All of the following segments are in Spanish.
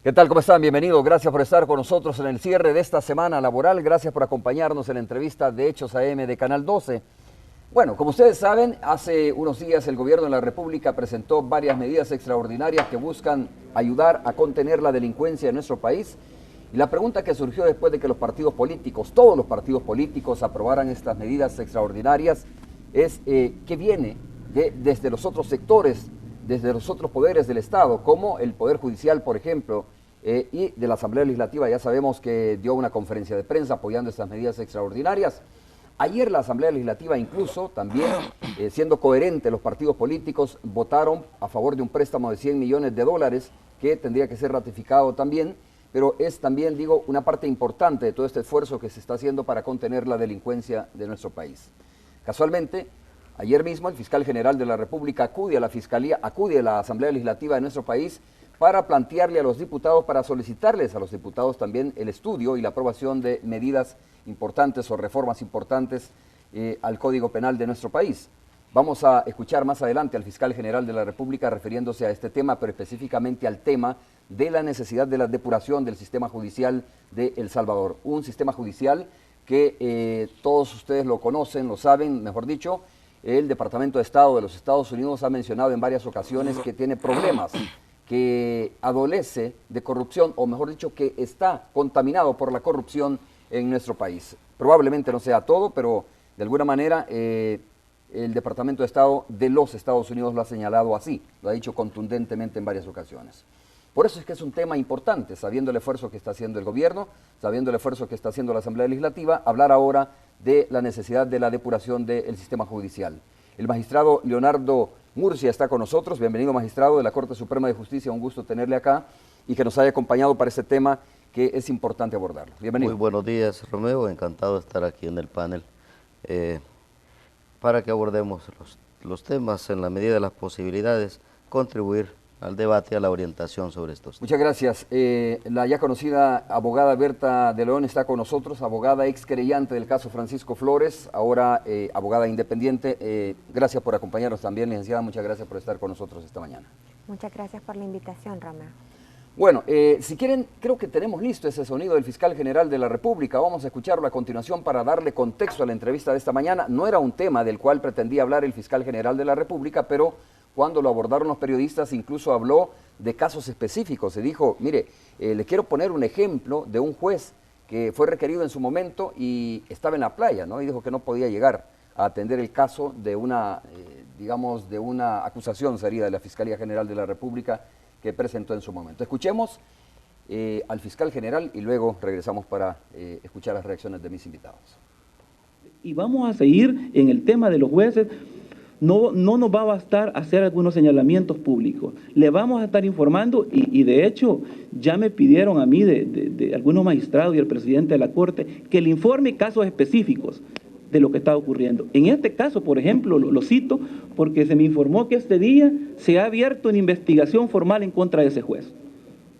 ¿Qué tal? ¿Cómo están? Bienvenidos. Gracias por estar con nosotros en el cierre de esta semana laboral. Gracias por acompañarnos en la entrevista de Hechos AM de Canal 12. Bueno, como ustedes saben, hace unos días el gobierno de la República presentó varias medidas extraordinarias que buscan ayudar a contener la delincuencia en nuestro país. Y la pregunta que surgió después de que los partidos políticos, todos los partidos políticos, aprobaran estas medidas extraordinarias es ¿qué viene desde los otros sectores, desde los otros poderes del Estado, como el Poder Judicial, por ejemplo, y de la Asamblea Legislativa? Ya sabemos que dio una conferencia de prensa apoyando estas medidas extraordinarias. Ayer la Asamblea Legislativa incluso, también siendo coherente los partidos políticos, votaron a favor de un préstamo de 100 millones de dólares que tendría que ser ratificado también, pero es también, digo, una parte importante de todo este esfuerzo que se está haciendo para contener la delincuencia de nuestro país. Casualmente, ayer mismo el fiscal general de la República acude a la Asamblea Legislativa de nuestro país para plantearle a los diputados, para solicitarles a los diputados también el estudio y la aprobación de medidas importantes o reformas importantes al Código Penal de nuestro país. Vamos a escuchar más adelante al fiscal general de la República refiriéndose a este tema, pero específicamente al tema de la necesidad de la depuración del sistema judicial de El Salvador. Un sistema judicial que todos ustedes lo conocen, lo saben, mejor dicho. El Departamento de Estado de los Estados Unidos ha mencionado en varias ocasiones que tiene problemas, que adolece de corrupción, o mejor dicho, que está contaminado por la corrupción en nuestro país. Probablemente no sea todo, pero de alguna manera el Departamento de Estado de los Estados Unidos lo ha señalado así, lo ha dicho contundentemente en varias ocasiones. Por eso es que es un tema importante, sabiendo el esfuerzo que está haciendo el gobierno, sabiendo el esfuerzo que está haciendo la Asamblea Legislativa, hablar ahora de la necesidad de la depuración del sistema judicial. El magistrado Leonardo Murcia está con nosotros. Bienvenido, magistrado de la Corte Suprema de Justicia, un gusto tenerle acá y que nos haya acompañado para este tema que es importante abordarlo. Bienvenido. Muy buenos días, Romeo, encantado de estar aquí en el panel para que abordemos los temas en la medida de las posibilidades, contribuir al debate y a la orientación sobre estos temas. Muchas gracias. La ya conocida abogada Berta de León está con nosotros, abogada ex querellante del caso Francisco Flores, ahora abogada independiente. Gracias por acompañarnos también, licenciada, muchas gracias por estar con nosotros esta mañana. Muchas gracias por la invitación, Romeo. Bueno, si quieren, creo que tenemos listo ese sonido del fiscal general de la República. Vamos a escucharlo a continuación para darle contexto a la entrevista de esta mañana. No era un tema del cual pretendía hablar el fiscal general de la República, pero cuando lo abordaron los periodistas incluso habló de casos específicos. Se dijo, mire, le quiero poner un ejemplo de un juez que fue requerido en su momento y estaba en la playa, ¿no? Y dijo que no podía llegar a atender el caso de una, digamos, de una acusación sería de la Fiscalía General de la República que presentó en su momento. Escuchemos al fiscal general y luego regresamos para escuchar las reacciones de mis invitados. Y vamos a seguir en el tema de los jueces. No nos va a bastar hacer algunos señalamientos públicos. Le vamos a estar informando y de hecho ya me pidieron a mí de algunos magistrados y el presidente de la Corte que le informe casos específicos de lo que está ocurriendo. En este caso, por ejemplo, lo cito porque se me informó que este día se ha abierto una investigación formal en contra de ese juez,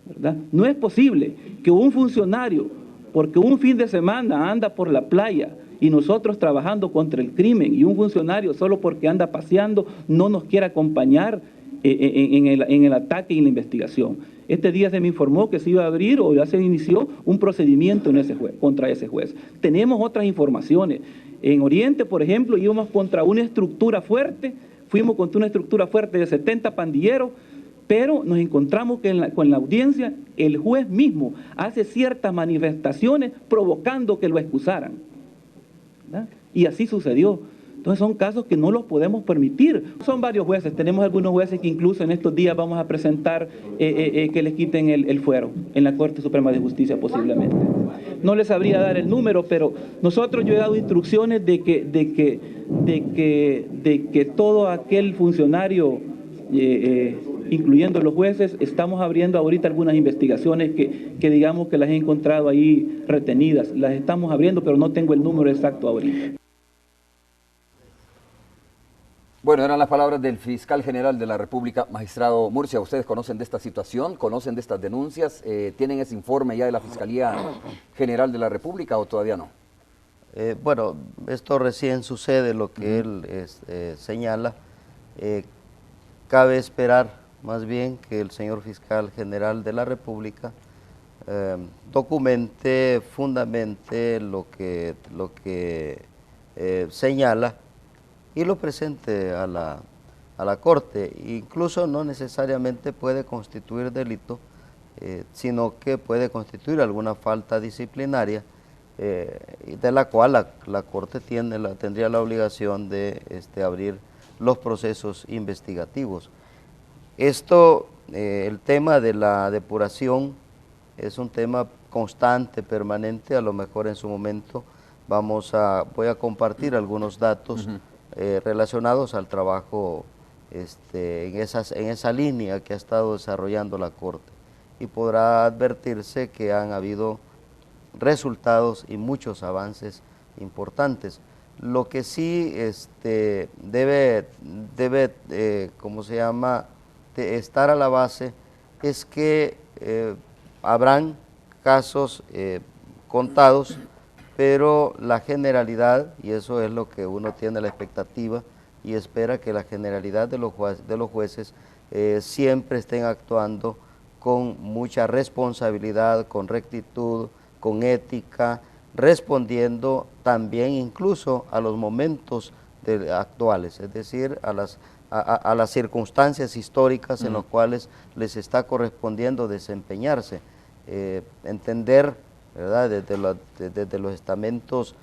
¿verdad? No es posible que un funcionario, porque un fin de semana anda por la playa y nosotros trabajando contra el crimen, y un funcionario solo porque anda paseando no nos quiera acompañar en el ataque y en la investigación. Este día se me informó que se iba a abrir o ya se inició un procedimiento en ese juez, contra ese juez. Tenemos otras informaciones. En Oriente, por ejemplo, íbamos contra una estructura fuerte, fuimos contra una estructura fuerte de 70 pandilleros, pero nos encontramos que con la audiencia el juez mismo hace ciertas manifestaciones provocando que lo excusaran, ¿verdad? Y así sucedió. Entonces son casos que no los podemos permitir. Son varios jueces, tenemos algunos jueces que incluso en estos días vamos a presentar que les quiten el fuero en la Corte Suprema de Justicia posiblemente. No les sabría dar el número, pero nosotros yo he dado instrucciones de que todo aquel funcionario, incluyendo los jueces, estamos abriendo ahorita algunas investigaciones que digamos que las he encontrado ahí retenidas. Las estamos abriendo, pero no tengo el número exacto ahorita. Bueno, eran las palabras del fiscal general de la República, magistrado Murcia. ¿Ustedes conocen de esta situación? ¿Conocen de estas denuncias? ¿Tienen ese informe ya de la Fiscalía General de la República o todavía no? Bueno, esto recién sucede, lo que él señala. Cabe esperar más bien que el señor fiscal general de la República documente, fundamente lo que señala y lo presente a la Corte. Incluso no necesariamente puede constituir delito, sino que puede constituir alguna falta disciplinaria, de la cual la Corte tendría la obligación de abrir los procesos investigativos. Esto, el tema de la depuración, es un tema constante, permanente. A lo mejor en su momento voy a compartir algunos datos relacionados al trabajo en esa línea que ha estado desarrollando la Corte, y podrá advertirse que han habido resultados y muchos avances importantes. Lo que sí debe ¿cómo se llama?, de estar a la base es que habrán casos contados, pero la generalidad, y eso es lo que uno tiene la expectativa y espera, que la generalidad de los jueces siempre estén actuando con mucha responsabilidad, con rectitud, con ética, respondiendo también incluso a los momentos actuales, es decir, a las circunstancias históricas en las cuales les está correspondiendo desempeñarse. Entender, ¿verdad?, desde los estamentos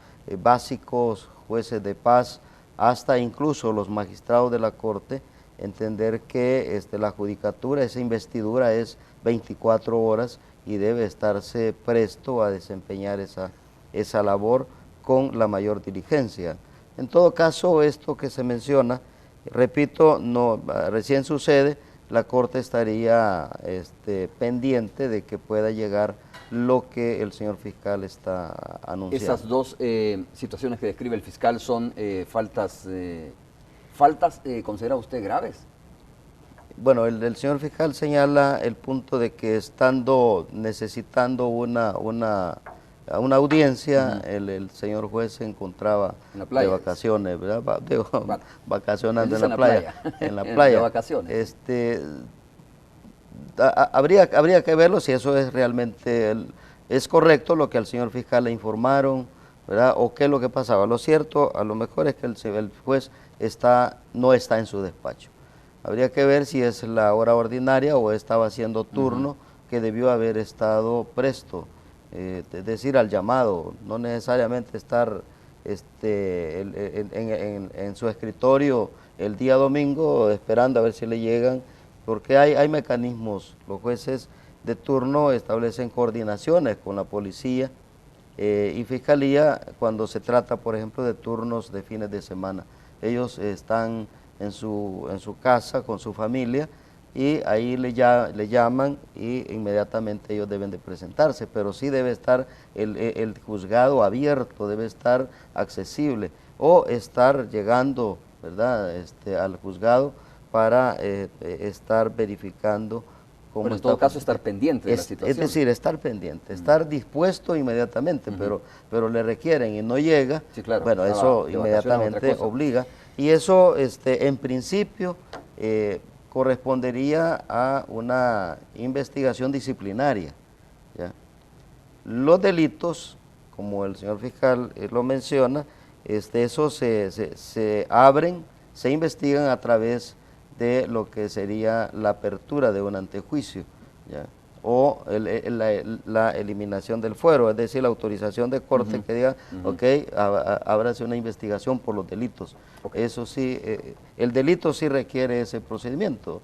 básicos, jueces de paz, hasta incluso los magistrados de la Corte, entender que la judicatura, esa investidura es 24 horas y debe estarse presto a desempeñar esa labor con la mayor diligencia. En todo caso, esto que se menciona, repito, recién sucede, la Corte estaría pendiente de que pueda llegar lo que el señor fiscal está anunciando. Esas dos situaciones que describe el fiscal son faltas, ¿considera usted graves? Bueno, el señor fiscal señala el punto de que necesitando una audiencia, el señor juez se encontraba de vacaciones, ¿verdad? Vacacionando en la playa. En la playa. De vacaciones. Habría que verlo si eso es realmente es correcto lo que al señor fiscal le informaron, ¿verdad? O qué es lo que pasaba. Lo cierto, a lo mejor, es que el juez no está en su despacho. Habría que ver si es la hora ordinaria o estaba haciendo turno, que debió haber estado presto, es decir, al llamado, no necesariamente estar en su escritorio el día domingo esperando a ver si le llegan, porque hay mecanismos. Los jueces de turno establecen coordinaciones con la policía y fiscalía cuando se trata, por ejemplo, de turnos de fines de semana. Ellos están en su casa con su familia y ahí le llaman y inmediatamente ellos deben de presentarse, pero sí debe estar el juzgado abierto, debe estar accesible, o estar llegando, ¿verdad?, al juzgado para estar verificando cómo pero en está. todo caso, estar pendiente de la situación. Es decir, estar pendiente, estar dispuesto inmediatamente, pero le requieren y no llega, sí, claro, bueno, eso inmediatamente obliga, y eso en principio correspondería a una investigación disciplinaria, ¿ya? Los delitos, como el señor fiscal lo menciona, esos se abren, se investigan a través de lo que sería la apertura de un antejuicio, ¿ya?, o la eliminación del fuero, es decir, la autorización de corte que diga, ok, ábrase una investigación por los delitos. Eso sí, el delito sí requiere ese procedimiento.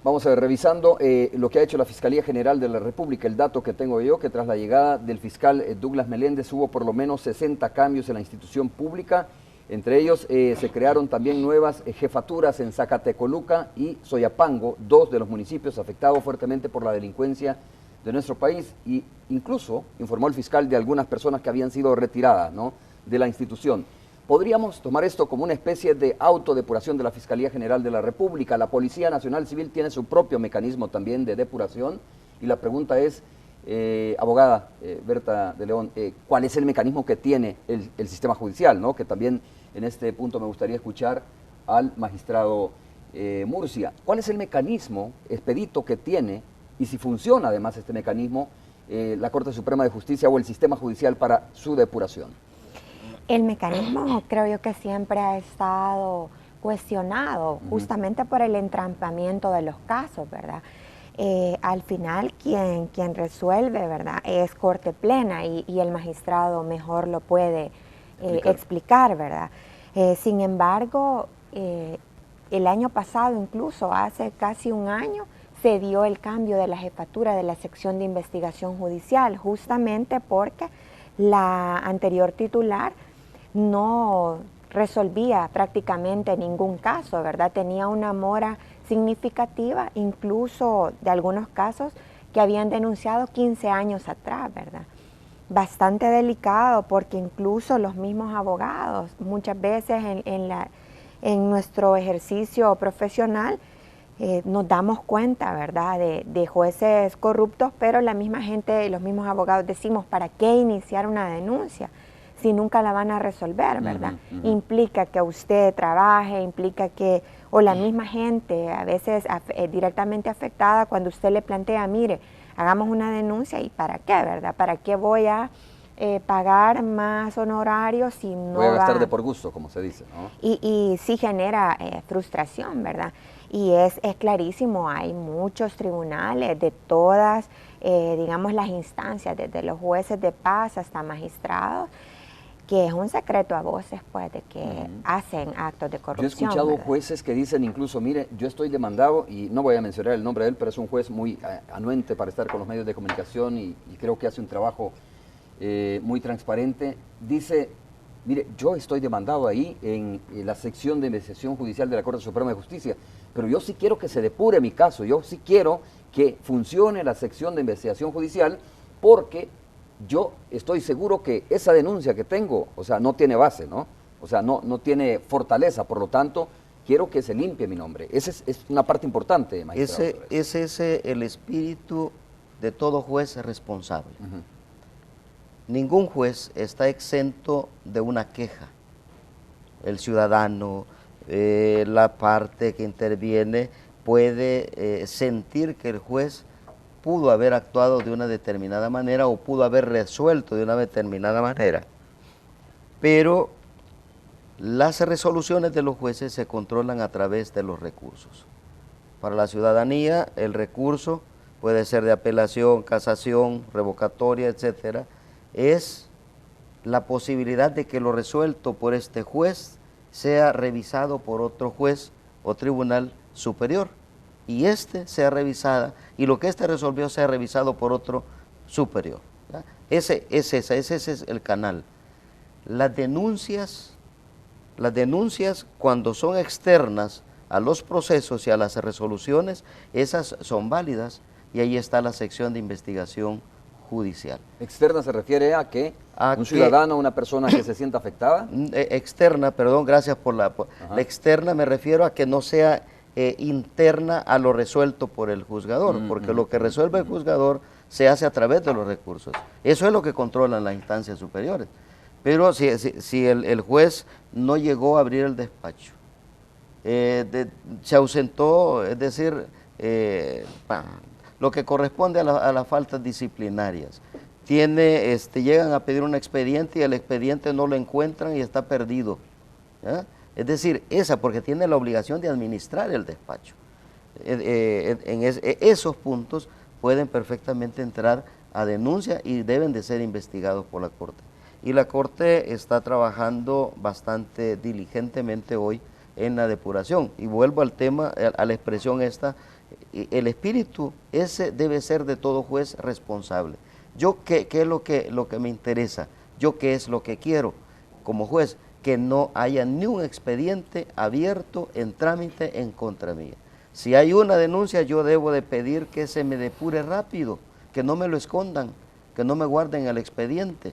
Vamos a ver, revisando lo que ha hecho la Fiscalía General de la República, el dato que tengo yo, que tras la llegada del fiscal Douglas Meléndez hubo por lo menos 60 cambios en la institución pública. Entre ellos se crearon también nuevas jefaturas en Zacatecoluca y Soyapango, dos de los municipios afectados fuertemente por la delincuencia de nuestro país, y incluso informó el fiscal de algunas personas que habían sido retiradas, ¿no?, de la institución. ¿Podríamos tomar esto como una especie de autodepuración de la Fiscalía General de la República? La Policía Nacional Civil tiene su propio mecanismo también de depuración, y la pregunta es, abogada Berta de León, ¿cuál es el mecanismo que tiene el sistema judicial, ¿no?, que también en este punto me gustaría escuchar al magistrado Murcia, ¿cuál es el mecanismo expedito que tiene y si funciona además este mecanismo la Corte Suprema de Justicia o el sistema judicial para su depuración? El mecanismo creo yo que siempre ha estado cuestionado justamente por el entrampamiento de los casos, ¿verdad? Al final quien resuelve, ¿verdad?, es Corte Plena y el magistrado mejor lo puede explicar, ¿verdad? Sin embargo, el año pasado, incluso hace casi un año, se dio el cambio de la jefatura de la sección de investigación judicial, justamente porque la anterior titular no resolvía prácticamente ningún caso, ¿verdad? Tenía una mora significativa, incluso de algunos casos que habían denunciado 15 años atrás, ¿verdad? Bastante delicado porque incluso los mismos abogados, muchas veces en nuestro ejercicio profesional, nos damos cuenta, ¿verdad?, de jueces corruptos, pero la misma gente, los mismos abogados decimos, ¿para qué iniciar una denuncia si nunca la van a resolver, ¿verdad? Implica que usted trabaje, implica que, o la misma gente, a veces directamente afectada, cuando usted le plantea, mire, hagamos una denuncia, ¿y para qué, verdad? ¿Para qué voy a pagar más honorarios si no voy a gastar de por gusto, como se dice, ¿no? Y sí genera frustración, ¿verdad? Y es clarísimo, hay muchos tribunales de todas, digamos, las instancias, desde los jueces de paz hasta magistrados, que es un secreto a voces, pues, de que hacen actos de corrupción. Yo he escuchado ¿verdad? jueces que dicen incluso, mire, yo estoy demandado, y no voy a mencionar el nombre de él, pero es un juez muy anuente para estar con los medios de comunicación y creo que hace un trabajo muy transparente. Dice, mire, yo estoy demandado ahí en la sección de investigación judicial de la Corte Suprema de Justicia, pero yo sí quiero que se depure mi caso, yo sí quiero que funcione la sección de investigación judicial porque yo estoy seguro que esa denuncia que tengo, o sea, no tiene base, ¿no? O sea, no tiene fortaleza, por lo tanto, quiero que se limpie mi nombre. Esa es una parte importante, magistrado. Ese es el espíritu de todo juez responsable. Ningún juez está exento de una queja. El ciudadano, la parte que interviene, puede sentir que el juez pudo haber actuado de una determinada manera o pudo haber resuelto de una determinada manera. Pero las resoluciones de los jueces se controlan a través de los recursos. Para la ciudadanía, el recurso puede ser de apelación, casación, revocatoria, etcétera, es la posibilidad de que lo resuelto por este juez sea revisado por otro juez o tribunal superior y este sea revisada y lo que este resolvió sea revisado por otro superior. Ese es el canal. Las denuncias cuando son externas a los procesos y a las resoluciones, esas son válidas y ahí está la sección de investigación judicial. ¿Externa se refiere a que un ciudadano, una persona que se sienta afectada? Externa, perdón, gracias por la externa, me refiero a que no sea interna a lo resuelto por el juzgador, porque lo que resuelve el juzgador se hace a través de los recursos. Eso es lo que controlan las instancias superiores. Pero si el juez no llegó a abrir el despacho, se ausentó, es decir, lo que corresponde a las faltas disciplinarias, llegan a pedir un expediente y el expediente no lo encuentran y está perdido, ¿ya? Es decir, porque tiene la obligación de administrar el despacho. Esos puntos pueden perfectamente entrar a denuncia y deben de ser investigados por la Corte. Y la Corte está trabajando bastante diligentemente hoy en la depuración. Y vuelvo al tema, a la expresión esta, el espíritu ese debe ser de todo juez responsable. ¿Qué es lo que me interesa? ¿Qué es lo que quiero como juez? Que no haya ni un expediente abierto en trámite en contra mía. Si hay una denuncia, yo debo de pedir que se me depure rápido, que no me lo escondan, que no me guarden el expediente,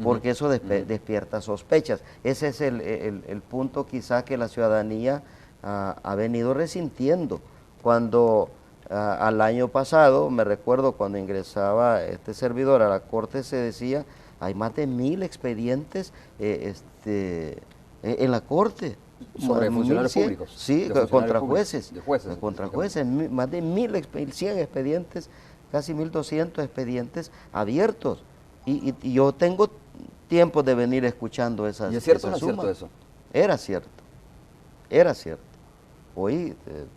porque eso despierta sospechas. Ese es el punto quizá que la ciudadanía ha venido resintiendo. Cuando al año pasado, me recuerdo cuando ingresaba este servidor a la Corte, se decía, hay más de 1000 expedientes en la Corte. sobre funcionarios 1100, públicos. Sí, de funcionarios contra públicos, jueces. de jueces. Contra jueces, más de 1100 expedientes, casi 1200 expedientes abiertos. Y yo tengo tiempo de venir escuchando esas. ¿Y es cierto o no esas es cierto sumas. eso? Era cierto, era cierto. Hoy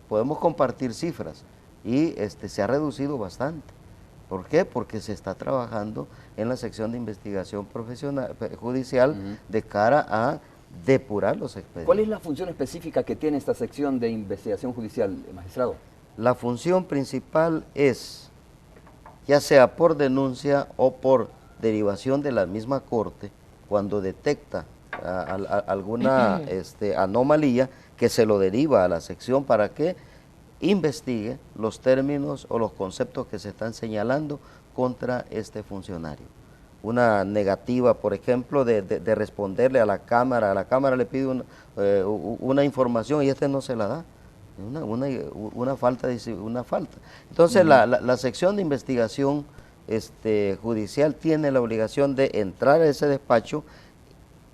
podemos compartir cifras y se ha reducido bastante. ¿Por qué? Porque se está trabajando en la sección de investigación profesional, judicial de cara a depurar los expedientes. ¿Cuál es la función específica que tiene esta sección de investigación judicial, magistrado? La función principal es, ya sea por denuncia o por derivación de la misma corte, cuando detecta alguna anomalía, que se lo deriva a la sección para que investigue los términos o los conceptos que se están señalando contra este funcionario. Una negativa, por ejemplo, de responderle a la Cámara le pide una información y no se la da. Una falta. Entonces la sección de investigación judicial tiene la obligación de entrar a ese despacho,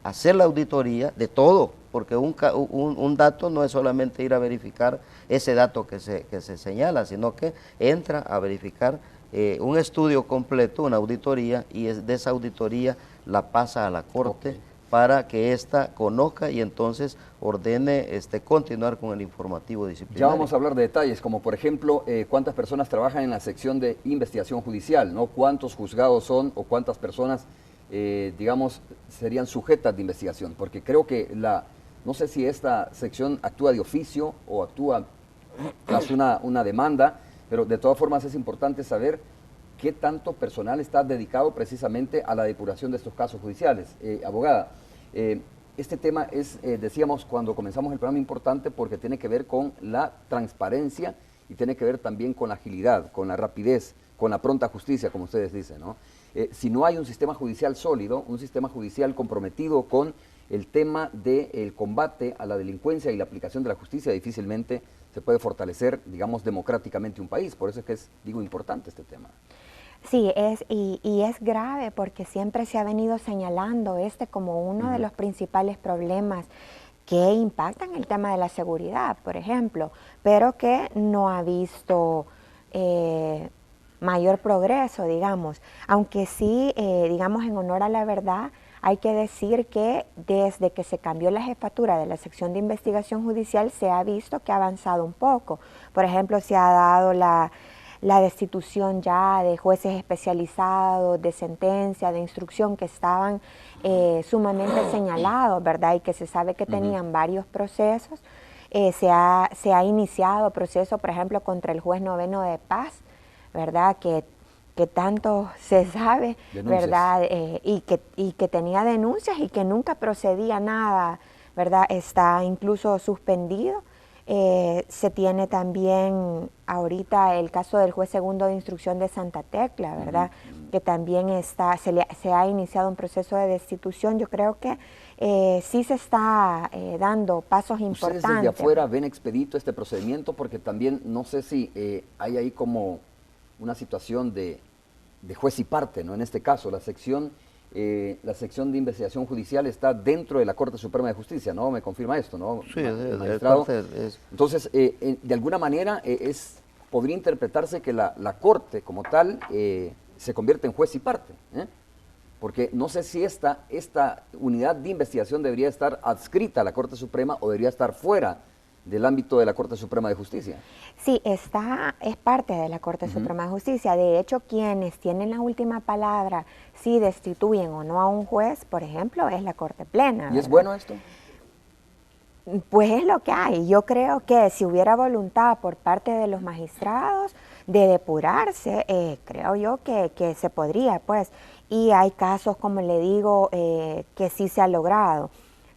hacer la auditoría de todo, porque un dato no es solamente ir a verificar ese dato que se señala, sino que entra a verificar un estudio completo, una auditoría, y de esa auditoría la pasa a la Corte para que ésta conozca y entonces ordene continuar con el informativo disciplinario. Ya vamos a hablar de detalles, como por ejemplo, cuántas personas trabajan en la sección de investigación judicial, ¿no? Cuántos juzgados son o cuántas personas, digamos, serían sujetas de investigación, porque creo que no sé si esta sección actúa de oficio o actúa tras una demanda, pero de todas formas es importante saber qué tanto personal está dedicado precisamente a la depuración de estos casos judiciales. Abogada, este tema es, decíamos cuando comenzamos el programa, importante porque tiene que ver con la transparencia y tiene que ver también con la agilidad, con la rapidez, con la pronta justicia, como ustedes dicen, ¿no? Si no hay un sistema judicial sólido, un sistema judicial comprometido con el tema del combate a la delincuencia y la aplicación de la justicia, difícilmente se puede fortalecer, digamos, democráticamente un país. Por eso es que es, digo, importante este tema. Sí, y es grave porque siempre se ha venido señalando como uno de los principales problemas que impactan el tema de la seguridad, por ejemplo, pero que no ha visto mayor progreso, digamos. Aunque sí, digamos, en honor a la verdad, hay que decir que desde que se cambió la jefatura de la sección de investigación judicial se ha visto que ha avanzado un poco. Por ejemplo, se ha dado la destitución ya de jueces especializados, de sentencia, de instrucción que estaban sumamente señalados, ¿verdad? Y que se sabe que tenían varios procesos. Se ha iniciado proceso, por ejemplo, contra el juez noveno de paz, ¿verdad? Que tanto se sabe, denuncias, ¿verdad? Y que tenía denuncias y que nunca procedía nada, ¿verdad? Está incluso suspendido. Se tiene también ahorita el caso del juez segundo de instrucción de Santa Tecla, ¿verdad? Que también se ha iniciado un proceso de destitución. Yo creo que sí se está dando pasos importantes. ¿Ustedes desde afuera ven expedito este procedimiento? Porque también no sé si hay ahí como una situación de juez y parte, ¿no? En este caso, la sección de investigación judicial está dentro de la Corte Suprema de Justicia, ¿no? Me confirma esto, ¿no? Sí, magistrado. Entonces, de alguna manera podría interpretarse que la Corte como tal se convierte en juez y parte, porque no sé si esta unidad de investigación debería estar adscrita a la Corte Suprema o debería estar fuera del ámbito de la Corte Suprema de Justicia. Sí, es parte de la Corte Suprema de Justicia. De hecho, quienes tienen la última palabra, si destituyen o no a un juez, por ejemplo, es la Corte Plena. ¿Y ¿verdad? es bueno esto? Pues es lo que hay. Yo creo que si hubiera voluntad por parte de los magistrados de depurarse, creo yo que se podría, pues. Y hay casos, como le digo, que sí se ha logrado.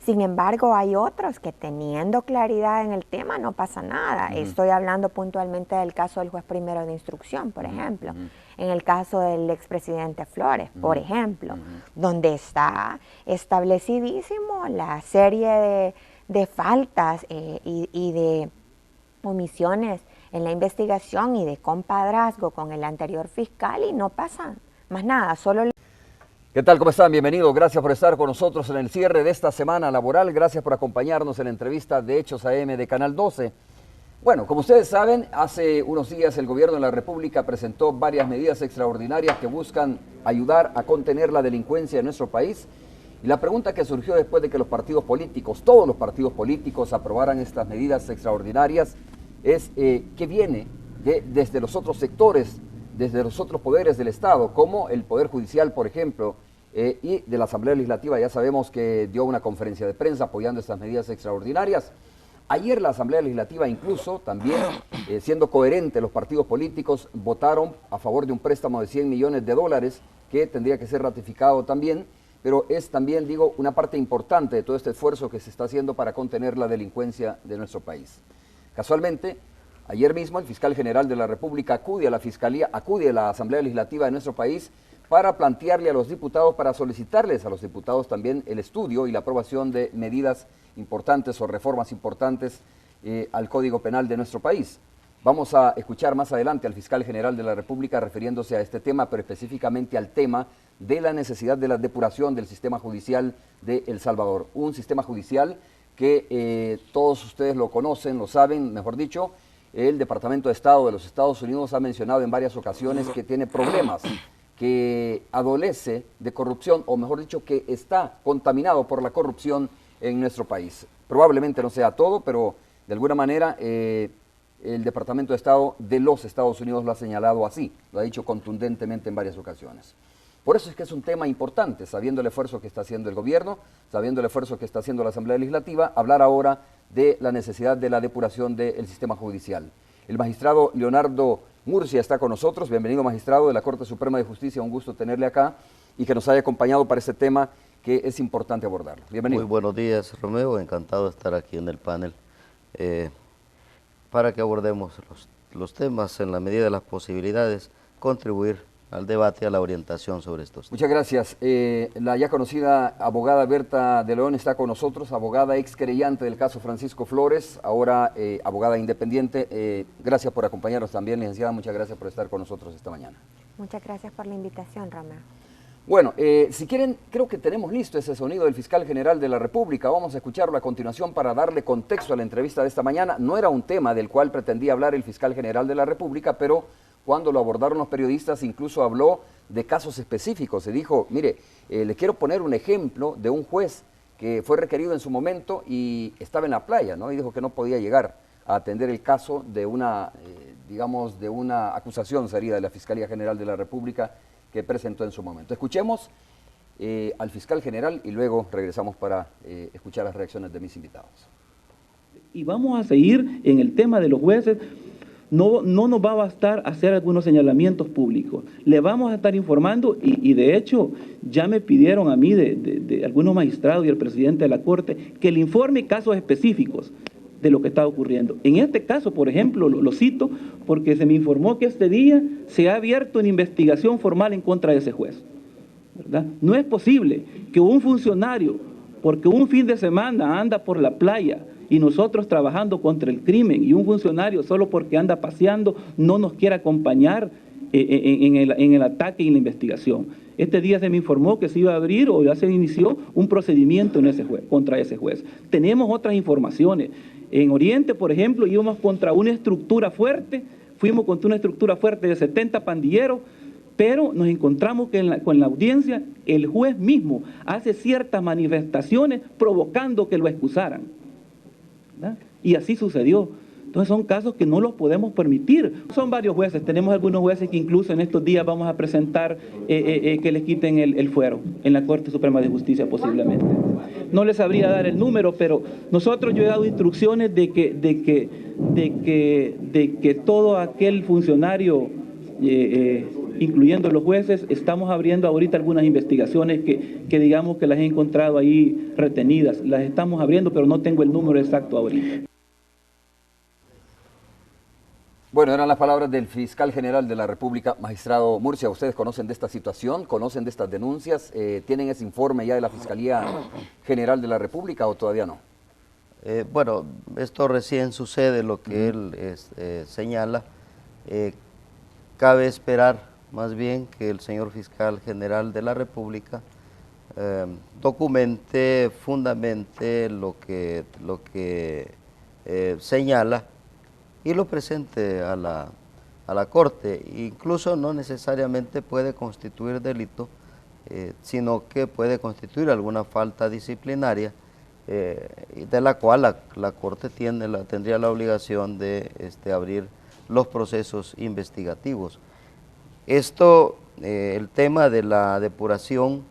Sin embargo, hay otros que teniendo claridad en el tema no pasa nada. Estoy hablando puntualmente del caso del juez primero de instrucción, por ejemplo. En el caso del expresidente Flores, por ejemplo, donde está establecidísimo la serie de faltas y de omisiones en la investigación y de compadrazgo con el anterior fiscal y no pasa más nada, solo... ¿Qué tal? ¿Cómo están? Bienvenidos. Gracias por estar con nosotros en el cierre de esta semana laboral. Gracias por acompañarnos en la entrevista de Hechos AM de Canal 12. Bueno, como ustedes saben, hace unos días el gobierno de la República presentó varias medidas extraordinarias que buscan ayudar a contener la delincuencia en nuestro país. Y la pregunta que surgió después de que los partidos políticos, todos los partidos políticos, aprobaran estas medidas extraordinarias es ¿qué viene desde los otros sectores, desde los otros poderes del Estado, como el Poder Judicial, por ejemplo, y de la Asamblea Legislativa? Ya sabemos que dio una conferencia de prensa apoyando estas medidas extraordinarias. Ayer la Asamblea Legislativa incluso, también siendo coherente los partidos políticos, votaron a favor de un préstamo de $100 millones que tendría que ser ratificado también, pero es también, digo, una parte importante de todo este esfuerzo que se está haciendo para contener la delincuencia de nuestro país. Casualmente, ayer mismo el fiscal general de la República acude a la Asamblea Legislativa de nuestro país para plantearle a los diputados, para solicitarles a los diputados también el estudio y la aprobación de medidas importantes o reformas importantes al Código Penal de nuestro país. Vamos a escuchar más adelante al fiscal general de la República refiriéndose a este tema, pero específicamente al tema de la necesidad de la depuración del sistema judicial de El Salvador. Un sistema judicial que todos ustedes lo conocen, lo saben, mejor dicho. El Departamento de Estado de los Estados Unidos ha mencionado en varias ocasiones que tiene problemas, que adolece de corrupción, o mejor dicho, que está contaminado por la corrupción en nuestro país. Probablemente no sea todo, pero de alguna manera el Departamento de Estado de los Estados Unidos lo ha señalado así, lo ha dicho contundentemente en varias ocasiones. Por eso es que es un tema importante, sabiendo el esfuerzo que está haciendo el gobierno, sabiendo el esfuerzo que está haciendo la Asamblea Legislativa, hablar ahora de la necesidad de la depuración del sistema judicial. El magistrado Leonardo Murcia está con nosotros. Bienvenido, magistrado de la Corte Suprema de Justicia, un gusto tenerle acá y que nos haya acompañado para este tema que es importante abordarlo. Bienvenido. Muy buenos días, Romeo, encantado de estar aquí en el panel para que abordemos los temas en la medida de las posibilidades, contribuir al debate y a la orientación sobre estos temas. Muchas gracias. La ya conocida abogada Berta de León está con nosotros, abogada ex querellante del caso Francisco Flores, ahora abogada independiente. Gracias por acompañarnos también, licenciada, muchas gracias por estar con nosotros esta mañana. Muchas gracias por la invitación, Romeo. Bueno, si quieren, creo que tenemos listo ese sonido del fiscal general de la República. Vamos a escucharlo a continuación para darle contexto a la entrevista de esta mañana. No era un tema del cual pretendía hablar el fiscal general de la República, pero cuando lo abordaron los periodistas incluso habló de casos específicos. Se dijo, mire, le quiero poner un ejemplo de un juez que fue requerido en su momento y estaba en la playa, ¿no? Y dijo que no podía llegar a atender el caso de una, digamos, de una acusación sería de la Fiscalía General de la República que presentó en su momento. Escuchemos al fiscal general y luego regresamos para escuchar las reacciones de mis invitados. Y vamos a seguir en el tema de los jueces. No nos va a bastar hacer algunos señalamientos públicos. Le vamos a estar informando y de hecho ya me pidieron a mí de algunos magistrados y el presidente de la Corte que le informe casos específicos de lo que está ocurriendo. En este caso, por ejemplo, lo cito porque se me informó que este día se ha abierto una investigación formal en contra de ese juez, ¿verdad? No es posible que un funcionario, porque un fin de semana anda por la playa y nosotros trabajando contra el crimen, y un funcionario solo porque anda paseando no nos quiere acompañar en el ataque y en la investigación. Este día se me informó que se iba a abrir o ya se inició un procedimiento en ese juez, contra ese juez. Tenemos otras informaciones. En Oriente, por ejemplo, íbamos contra una estructura fuerte, fuimos contra una estructura fuerte de 70 pandilleros, pero nos encontramos que con la audiencia el juez mismo hace ciertas manifestaciones provocando que lo excusaran, ¿verdad? Y así sucedió. Entonces son casos que no los podemos permitir. Son varios jueces, tenemos algunos jueces que incluso en estos días vamos a presentar que les quiten el fuero en la Corte Suprema de Justicia posiblemente. No les sabría dar el número, pero nosotros yo he dado instrucciones de que todo aquel funcionario, incluyendo los jueces, estamos abriendo ahorita algunas investigaciones que digamos que las he encontrado ahí retenidas. Las estamos abriendo, pero no tengo el número exacto ahorita. Bueno, eran las palabras del fiscal general de la República, magistrado Murcia. ¿Ustedes conocen de esta situación? ¿Conocen de estas denuncias? ¿Tienen ese informe ya de la Fiscalía General de la República o todavía no? Bueno, esto recién sucede, lo que él señala. Cabe esperar más bien que el señor fiscal general de la República documente, fundamente lo que señala y lo presente a la Corte. Incluso no necesariamente puede constituir delito, sino que puede constituir alguna falta disciplinaria, de la cual la Corte tendría la obligación de abrir los procesos investigativos. Esto, el tema de la depuración,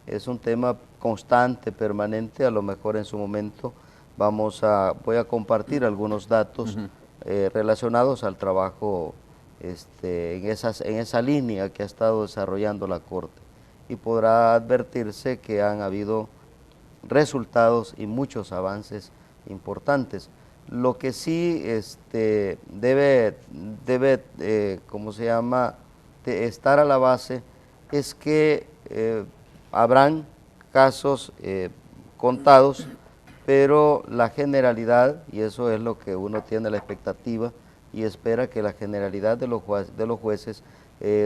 es un tema constante, permanente. A lo mejor en su momento voy a compartir algunos datos relacionados al trabajo en esa línea que ha estado desarrollando la Corte, y podrá advertirse que han habido resultados y muchos avances importantes. Lo que sí debe ¿cómo se llama?, de estar a la base es que habrán casos contados, pero la generalidad, y eso es lo que uno tiene la expectativa y espera, que la generalidad de los jueces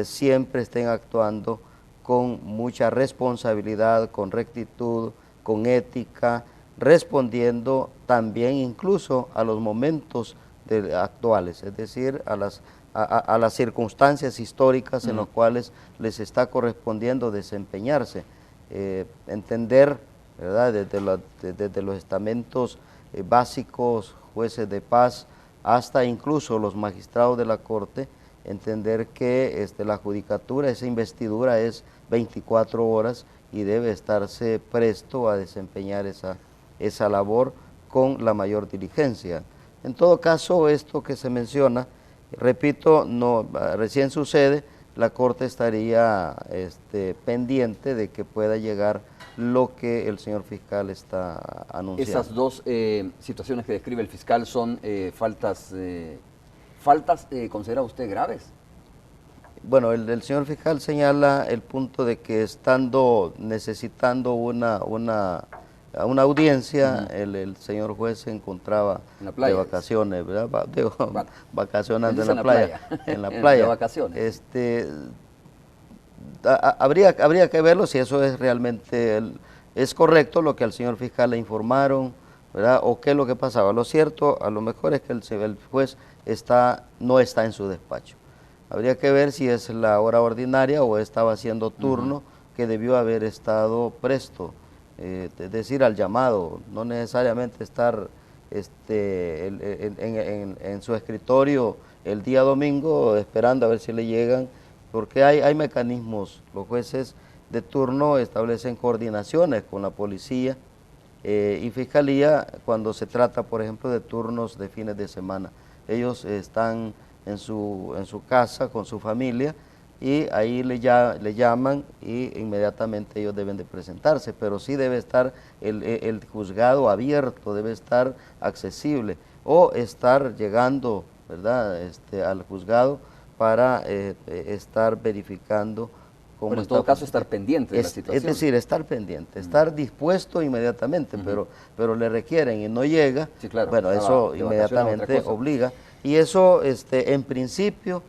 siempre estén actuando con mucha responsabilidad, con rectitud, con ética, respondiendo también incluso a los momentos actuales, es decir, a las circunstancias históricas en las cuales les está correspondiendo desempeñarse. Entender, ¿verdad?, desde los estamentos básicos, jueces de paz, hasta incluso los magistrados de la Corte, entender que la judicatura, esa investidura es 24 horas y debe estarse presto a desempeñar esa labor con la mayor diligencia. En todo caso, esto que se menciona, repito, recién sucede, la Corte estaría pendiente de que pueda llegar lo que el señor fiscal está anunciando. Esas dos situaciones que describe el fiscal son faltas, ¿considera usted graves? Bueno, el señor fiscal señala el punto de que necesitando una audiencia, el señor juez se encontraba en la playa, de vacaciones, ¿verdad? Vacacionando en la playa. En la playa. De vacaciones. Habría que verlo si eso es realmente es correcto lo que al señor fiscal le informaron, ¿verdad? O qué es lo que pasaba. Lo cierto, a lo mejor, es que el juez no está en su despacho. Habría que ver si es la hora ordinaria o estaba haciendo turno, que debió haber estado presto, es decir, al llamado, no necesariamente estar en su escritorio el día domingo esperando a ver si le llegan, porque hay mecanismos. Los jueces de turno establecen coordinaciones con la policía y fiscalía cuando se trata, por ejemplo, de turnos de fines de semana. Ellos están en su casa con su familia y ahí le llaman y inmediatamente ellos deben de presentarse, pero sí debe estar el juzgado abierto, debe estar accesible, o estar llegando, ¿verdad?, al juzgado para estar verificando cómo bueno, en todo caso, estar pendiente de la situación. Es decir, estar pendiente, estar dispuesto inmediatamente, pero le requieren y no llega, sí, claro, bueno, eso inmediatamente obliga. Y eso, en principio,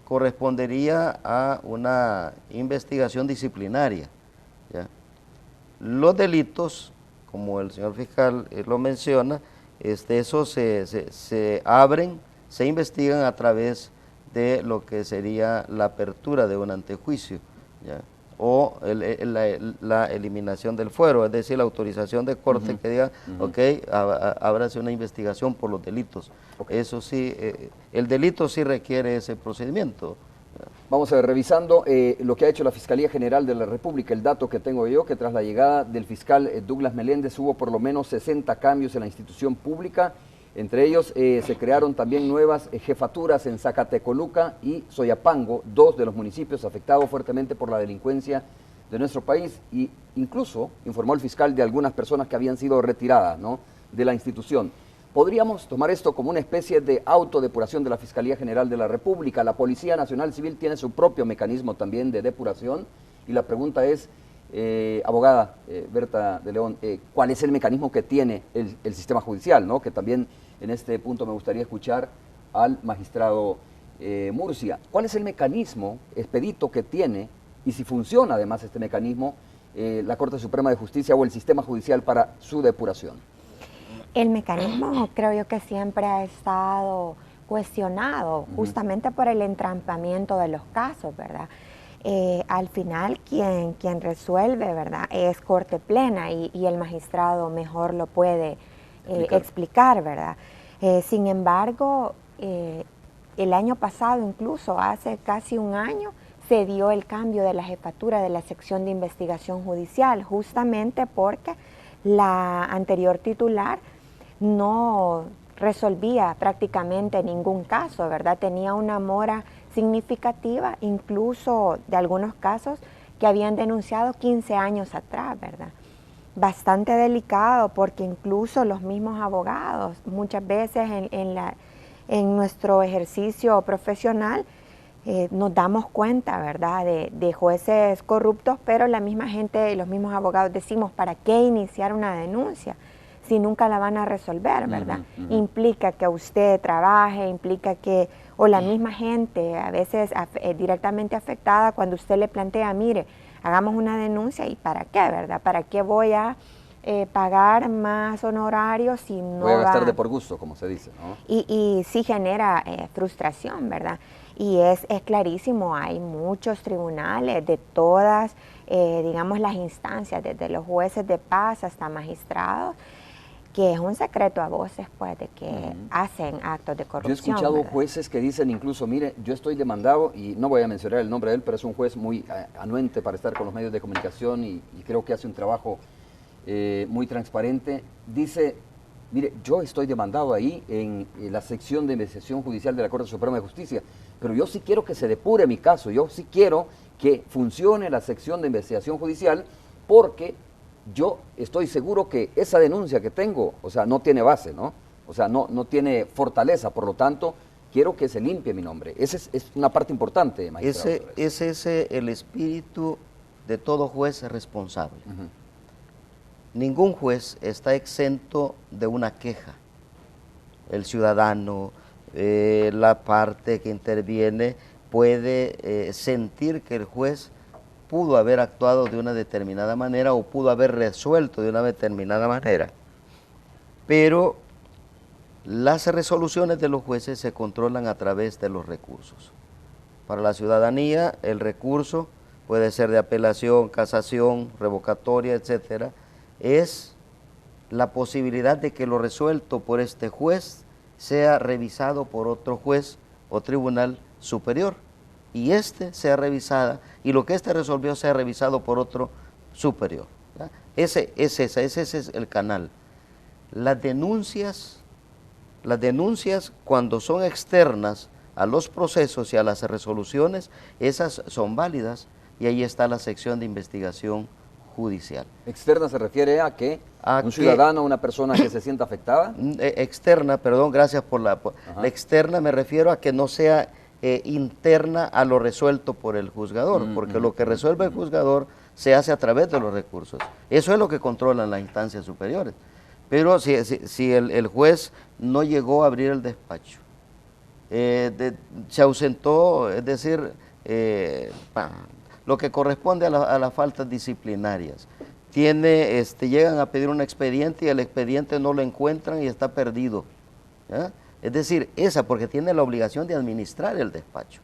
correspondería a una investigación disciplinaria, ¿ya? Los delitos, como el señor fiscal lo menciona, esos se abren, se investigan a través de lo que sería la apertura de un antejuicio, ¿ya?, o la eliminación del fuero, es decir, la autorización de corte que diga, ok, ábrase una investigación por los delitos. Eso sí, el delito sí requiere ese procedimiento. Vamos a ver, revisando lo que ha hecho la Fiscalía General de la República, el dato que tengo yo, que tras la llegada del fiscal Douglas Meléndez hubo por lo menos 60 cambios en la institución pública. Entre ellos se crearon también nuevas jefaturas en Zacatecoluca y Soyapango, dos de los municipios afectados fuertemente por la delincuencia de nuestro país, y incluso informó el fiscal de algunas personas que habían sido retiradas, ¿no?, de la institución. ¿Podríamos tomar esto como una especie de autodepuración de la Fiscalía General de la República? La Policía Nacional Civil tiene su propio mecanismo también de depuración, y la pregunta es, abogada Berta de León, ¿cuál es el mecanismo que tiene el sistema judicial, ¿no?, que también en este punto me gustaría escuchar al magistrado Murcia, ¿cuál es el mecanismo expedito que tiene y si funciona además este mecanismo la Corte Suprema de Justicia o el sistema judicial para su depuración? El mecanismo creo yo que siempre ha estado cuestionado justamente por el entrampamiento de los casos, ¿verdad? Al final quien resuelve, ¿verdad?, es Corte Plena y el magistrado mejor lo puede explicar, ¿verdad? Sin embargo, el año pasado, incluso hace casi un año, se dio el cambio de la jefatura de la sección de investigación judicial, justamente porque la anterior titular no resolvía prácticamente ningún caso, ¿verdad? Tenía una mora significativa, incluso de algunos casos que habían denunciado 15 años atrás, ¿verdad? Bastante delicado porque incluso los mismos abogados, muchas veces en nuestro ejercicio profesional, nos damos cuenta, ¿verdad?, de jueces corruptos, pero la misma gente, los mismos abogados decimos, ¿para qué iniciar una denuncia si nunca la van a resolver, ¿verdad? Implica que usted trabaje, implica que, o la misma gente, a veces directamente afectada, cuando usted le plantea, mire, hagamos una denuncia, ¿y para qué, verdad? ¿Para qué voy a pagar más honorarios si no voy a gastar de por gusto, como se dice, ¿no? Y sí genera frustración, ¿verdad? Y es clarísimo, hay muchos tribunales de todas, digamos, las instancias, desde los jueces de paz hasta magistrados, que es un secreto a voces, pues, de que hacen actos de corrupción. Yo he escuchado ¿verdad? jueces que dicen incluso, mire, yo estoy demandado, y no voy a mencionar el nombre de él, pero es un juez muy anuente para estar con los medios de comunicación y creo que hace un trabajo muy transparente. Dice, mire, yo estoy demandado ahí en la sección de investigación judicial de la Corte Suprema de Justicia, pero yo sí quiero que se depure mi caso, yo sí quiero que funcione la sección de investigación judicial porque yo estoy seguro que esa denuncia que tengo, o sea, no tiene base, ¿no? O sea, no tiene fortaleza, por lo tanto, quiero que se limpie mi nombre. Esa es una parte importante, magistrado. Ese es el espíritu de todo juez responsable. Ningún juez está exento de una queja. El ciudadano, la parte que interviene, puede sentir que el juez pudo haber actuado de una determinada manera o pudo haber resuelto de una determinada manera. Pero las resoluciones de los jueces se controlan a través de los recursos. Para la ciudadanía, el recurso puede ser de apelación, casación, revocatoria, etcétera, es la posibilidad de que lo resuelto por este juez sea revisado por otro juez o tribunal superior y sea revisada y lo que resolvió sea revisado por otro superior. Ese es el canal. Las denuncias cuando son externas a los procesos y a las resoluciones, esas son válidas y ahí está la sección de investigación judicial. ¿Externa se refiere a que un ciudadano, una persona que se sienta afectada? Externa, perdón, gracias por la externa, me refiero a que no sea interna a lo resuelto por el juzgador, porque lo que resuelve el juzgador se hace a través de los recursos. Eso es lo que controlan las instancias superiores. Pero si el juez no llegó a abrir el despacho, se ausentó, es decir, lo que corresponde a las faltas disciplinarias. Llegan a pedir un expediente y el expediente no lo encuentran y está perdido. ¿Ya? Es decir, porque tiene la obligación de administrar el despacho.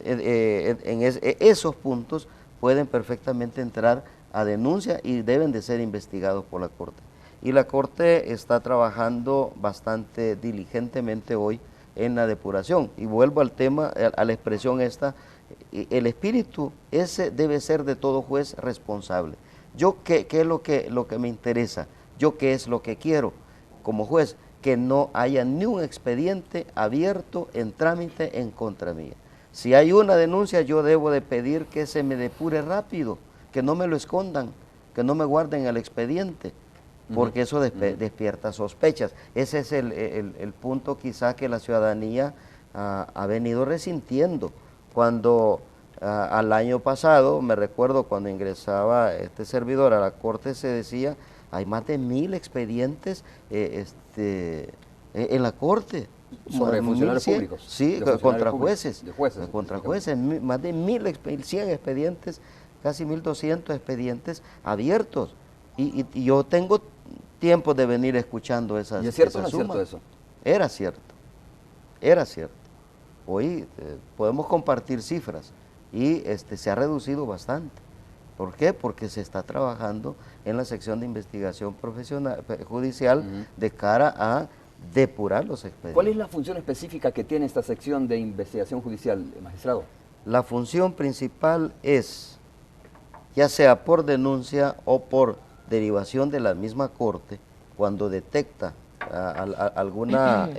Esos puntos pueden perfectamente entrar a denuncia y deben de ser investigados por la Corte. Y la Corte está trabajando bastante diligentemente hoy en la depuración. Y vuelvo al tema, a la expresión esta, el espíritu ese debe ser de todo juez responsable. Yo, ¿qué es lo que me interesa? Yo, ¿qué es lo que quiero como juez? Que no haya ni un expediente abierto en trámite en contra mía. Si hay una denuncia, yo debo de pedir que se me depure rápido, que no me lo escondan, que no me guarden el expediente, porque eso despierta sospechas. Ese es el punto quizá que la ciudadanía ha venido resintiendo. Cuando al año pasado, me recuerdo cuando ingresaba este servidor a la Corte, se decía, hay más de 1000 expedientes en la Corte. sobre funcionarios públicos. Sí, de contra públicos, jueces. de jueces. Contra jueces, más de 1.100 expedientes, casi 1.200 expedientes abiertos. Y yo tengo tiempo de venir escuchando esas ¿Y es cierto o no esas es cierto sumas. eso? Era cierto, era cierto. Hoy podemos compartir cifras y se ha reducido bastante. ¿Por qué? Porque se está trabajando en la sección de investigación profesional, judicial, de cara a depurar los expedientes. ¿Cuál es la función específica que tiene esta sección de investigación judicial, magistrado? La función principal es, ya sea por denuncia o por derivación de la misma corte, cuando detecta alguna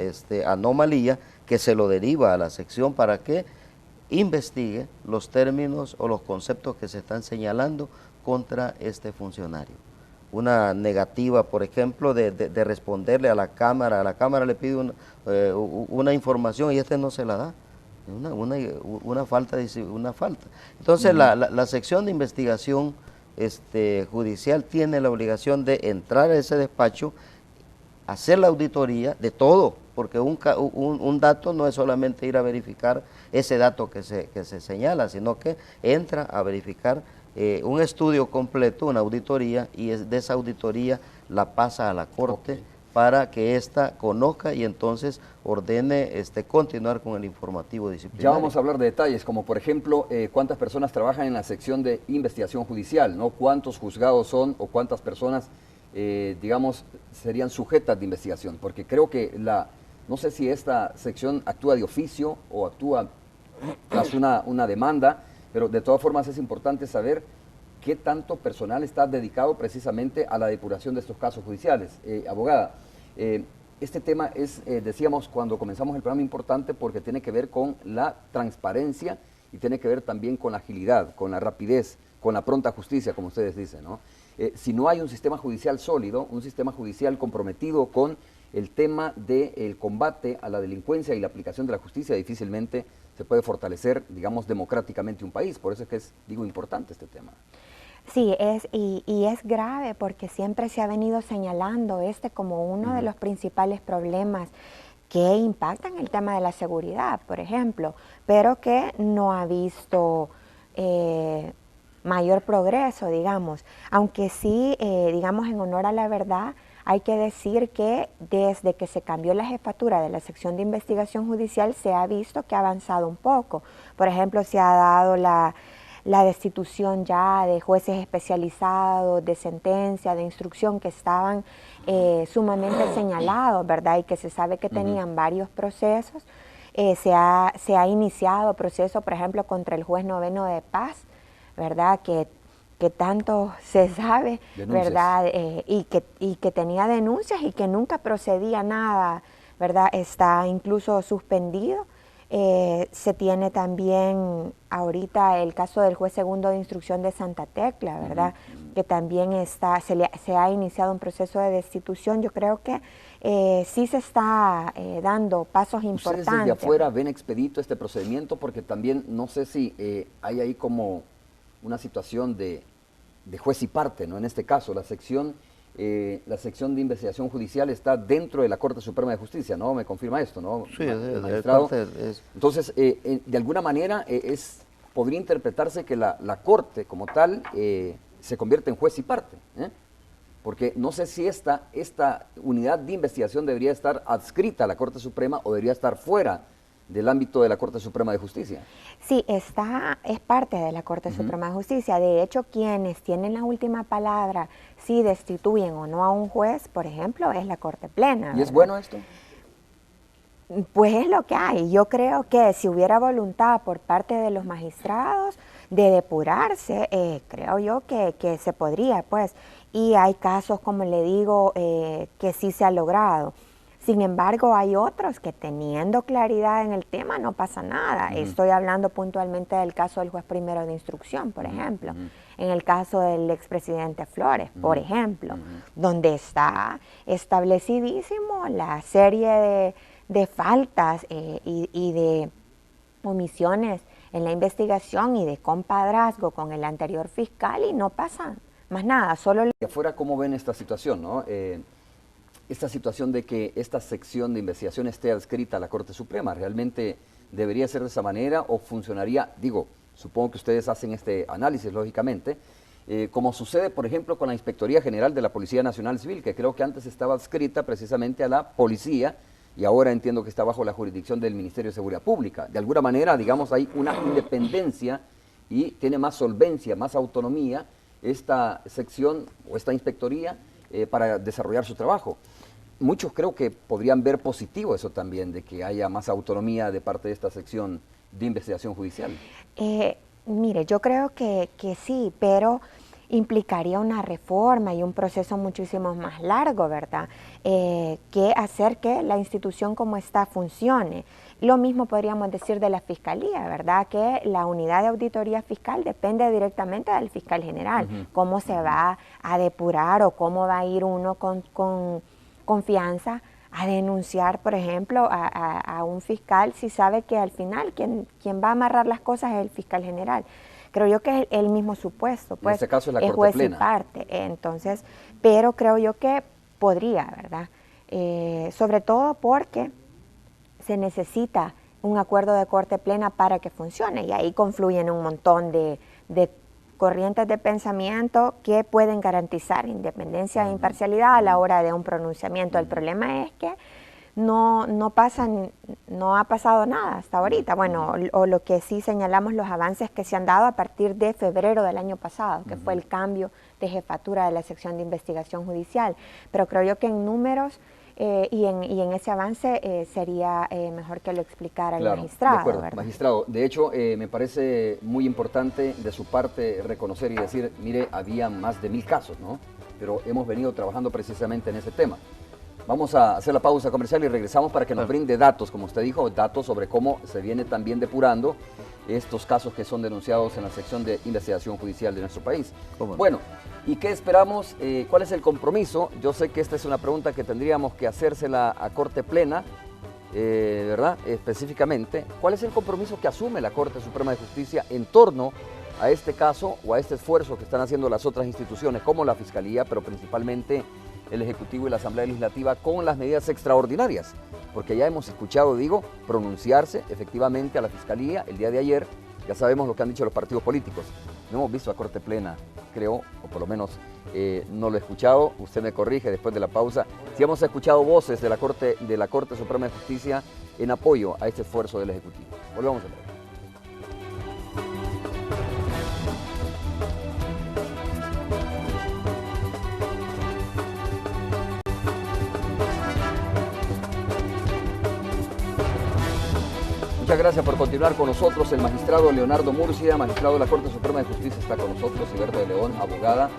anomalía, que se lo deriva a la sección para que investigue los términos o los conceptos que se están señalando contra este funcionario. Una negativa, por ejemplo, de responderle a la Cámara le pide una información y no se la da. Una falta. Entonces la sección de investigación judicial tiene la obligación de entrar a ese despacho, hacer la auditoría de todo, porque un dato no es solamente ir a verificar ese dato que se señala, sino que entra a verificar un estudio completo, una auditoría, y de esa auditoría la pasa a la Corte para que ésta conozca y entonces ordene continuar con el informativo disciplinario. Ya vamos a hablar de detalles, como por ejemplo, cuántas personas trabajan en la sección de investigación judicial, ¿no? Cuántos juzgados son o cuántas personas, digamos, serían sujetas de investigación, porque creo que no sé si esta sección actúa de oficio o actúa tras una demanda, pero de todas formas es importante saber qué tanto personal está dedicado precisamente a la depuración de estos casos judiciales. Abogada, este tema es, decíamos cuando comenzamos el programa, importante porque tiene que ver con la transparencia y tiene que ver también con la agilidad, con la rapidez, con la pronta justicia, como ustedes dicen, ¿no? Si no hay un sistema judicial sólido, un sistema judicial comprometido con el tema del combate a la delincuencia y la aplicación de la justicia, difícilmente se puede fortalecer, digamos, democráticamente un país. Por eso es que es, digo, importante este tema. Sí, y es grave porque siempre se ha venido señalando como uno de los principales problemas que impactan el tema de la seguridad, por ejemplo, pero que no ha visto mayor progreso, digamos. Aunque sí, digamos, en honor a la verdad, hay que decir que desde que se cambió la jefatura de la sección de investigación judicial se ha visto que ha avanzado un poco. Por ejemplo, se ha dado la destitución ya de jueces especializados, de sentencia, de instrucción que estaban sumamente señalados, ¿verdad? Y que se sabe que tenían varios procesos. Se ha iniciado proceso, por ejemplo, contra el juez noveno de paz, ¿verdad? Que tanto se sabe, denuncias, ¿verdad? Y que tenía denuncias y que nunca procedía nada, ¿verdad? Está incluso suspendido. Se tiene también ahorita el caso del juez segundo de instrucción de Santa Tecla, ¿verdad? Que también se ha iniciado un proceso de destitución. Yo creo que sí se está dando pasos importantes. ¿Ustedes desde afuera ven expedito este procedimiento? Porque también no sé si hay ahí como una situación de juez y parte, ¿no? En este caso, la sección de investigación judicial está dentro de la Corte Suprema de Justicia, ¿no? Me confirma esto, ¿no? Sí, magistrado. Entonces, de alguna manera, podría interpretarse que la Corte como tal se convierte en juez y parte, porque no sé si esta unidad de investigación debería estar adscrita a la Corte Suprema o debería estar fuera del ámbito de la Corte Suprema de Justicia. Sí, es parte de la Corte Suprema de Justicia. De hecho, quienes tienen la última palabra, si destituyen o no a un juez, por ejemplo, es la Corte Plena. ¿Y es bueno esto? Pues es lo que hay. Yo creo que si hubiera voluntad por parte de los magistrados de depurarse, creo yo que se podría, pues. Y hay casos, como le digo, que sí se ha logrado. Sin embargo, hay otros que teniendo claridad en el tema no pasa nada. Estoy hablando puntualmente del caso del juez primero de instrucción, por ejemplo. En el caso del expresidente Flores, por ejemplo, donde está establecidísimo la serie de faltas y de omisiones en la investigación y de compadrazgo con el anterior fiscal y no pasa más nada. Solo de afuera, ¿cómo ven esta situación, no? esta situación de que esta sección de investigación esté adscrita a la Corte Suprema? ¿Realmente debería ser de esa manera o funcionaría? Digo, supongo que ustedes hacen este análisis, lógicamente, como sucede, por ejemplo, con la Inspectoría General de la Policía Nacional Civil, que creo que antes estaba adscrita precisamente a la policía y ahora entiendo que está bajo la jurisdicción del Ministerio de Seguridad Pública. De alguna manera, digamos, hay una independencia y tiene más solvencia, más autonomía esta sección o esta inspectoría para desarrollar su trabajo. Muchos creo que podrían ver positivo eso también, de que haya más autonomía de parte de esta sección de investigación judicial. Mire, yo creo que sí, pero implicaría una reforma y un proceso muchísimo más largo, ¿verdad? Que hacer que la institución como está funcione. Lo mismo podríamos decir de la Fiscalía, ¿verdad? Que la unidad de auditoría fiscal depende directamente del fiscal general. Cómo se va a depurar o cómo va a ir uno con confianza a denunciar, por ejemplo, a un fiscal si sabe que al final quien va a amarrar las cosas es el fiscal general. Creo yo que es el mismo supuesto, pues, en este caso es la Corte juez Plena. y parte. Entonces, pero creo yo que podría, ¿verdad? Sobre todo porque se necesita un acuerdo de Corte Plena para que funcione y ahí confluyen un montón de corrientes de pensamiento que pueden garantizar independencia e imparcialidad a la hora de un pronunciamiento. El problema es que no ha pasado nada hasta ahorita. Bueno, o lo que sí señalamos los avances que se han dado a partir de febrero del año pasado, que fue el cambio de jefatura de la sección de investigación judicial. Pero creo yo que en números y en ese avance sería mejor que lo explicara el magistrado. De acuerdo, ¿verdad? magistrado. De hecho, me parece muy importante de su parte reconocer y decir, mire, había más de 1000 casos, ¿no? Pero hemos venido trabajando precisamente en ese tema. Vamos a hacer la pausa comercial y regresamos para que nos brinde datos, como usted dijo, datos sobre cómo se viene también depurando estos casos que son denunciados en la sección de investigación judicial de nuestro país. Bueno, ¿y qué esperamos? ¿Cuál es el compromiso? Yo sé que esta es una pregunta que tendríamos que hacérsela a Corte Plena, ¿verdad? Específicamente, ¿cuál es el compromiso que asume la Corte Suprema de Justicia en torno a este caso o a este esfuerzo que están haciendo las otras instituciones, como la Fiscalía, pero principalmente el Ejecutivo y la Asamblea Legislativa, con las medidas extraordinarias? Porque ya hemos escuchado, digo, pronunciarse efectivamente a la Fiscalía el día de ayer. Ya sabemos lo que han dicho los partidos políticos. No hemos visto a Corte Plena, creo, o por lo menos no lo he escuchado. Usted me corrige después de la pausa. Si hemos escuchado voces de la Corte Suprema de Justicia en apoyo a este esfuerzo del Ejecutivo. Volvamos a ver. Muchas gracias por continuar con nosotros. El magistrado Leonardo Murcia, magistrado de la Corte Suprema de Justicia, está con nosotros. Y Berta de León, abogada,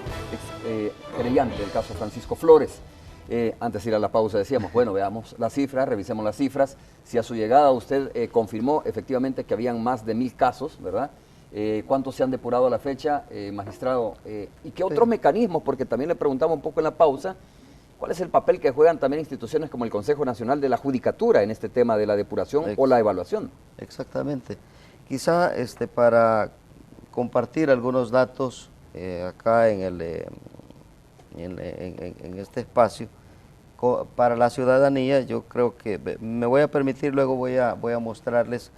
querellante del caso Francisco Flores. Antes de ir a la pausa decíamos, bueno, veamos las cifras, revisemos las cifras. Si a su llegada usted confirmó efectivamente que habían más de 1000 casos, ¿verdad? ¿Cuántos se han depurado a la fecha, magistrado? ¿Y qué otros mecanismos? Porque también le preguntamos un poco en la pausa, ¿cuál es el papel que juegan también instituciones como el Consejo Nacional de la Judicatura en este tema de la depuración o la evaluación? Exactamente. Quizá para compartir algunos datos acá en este espacio para la ciudadanía, yo creo que me voy a permitir, luego voy a mostrarles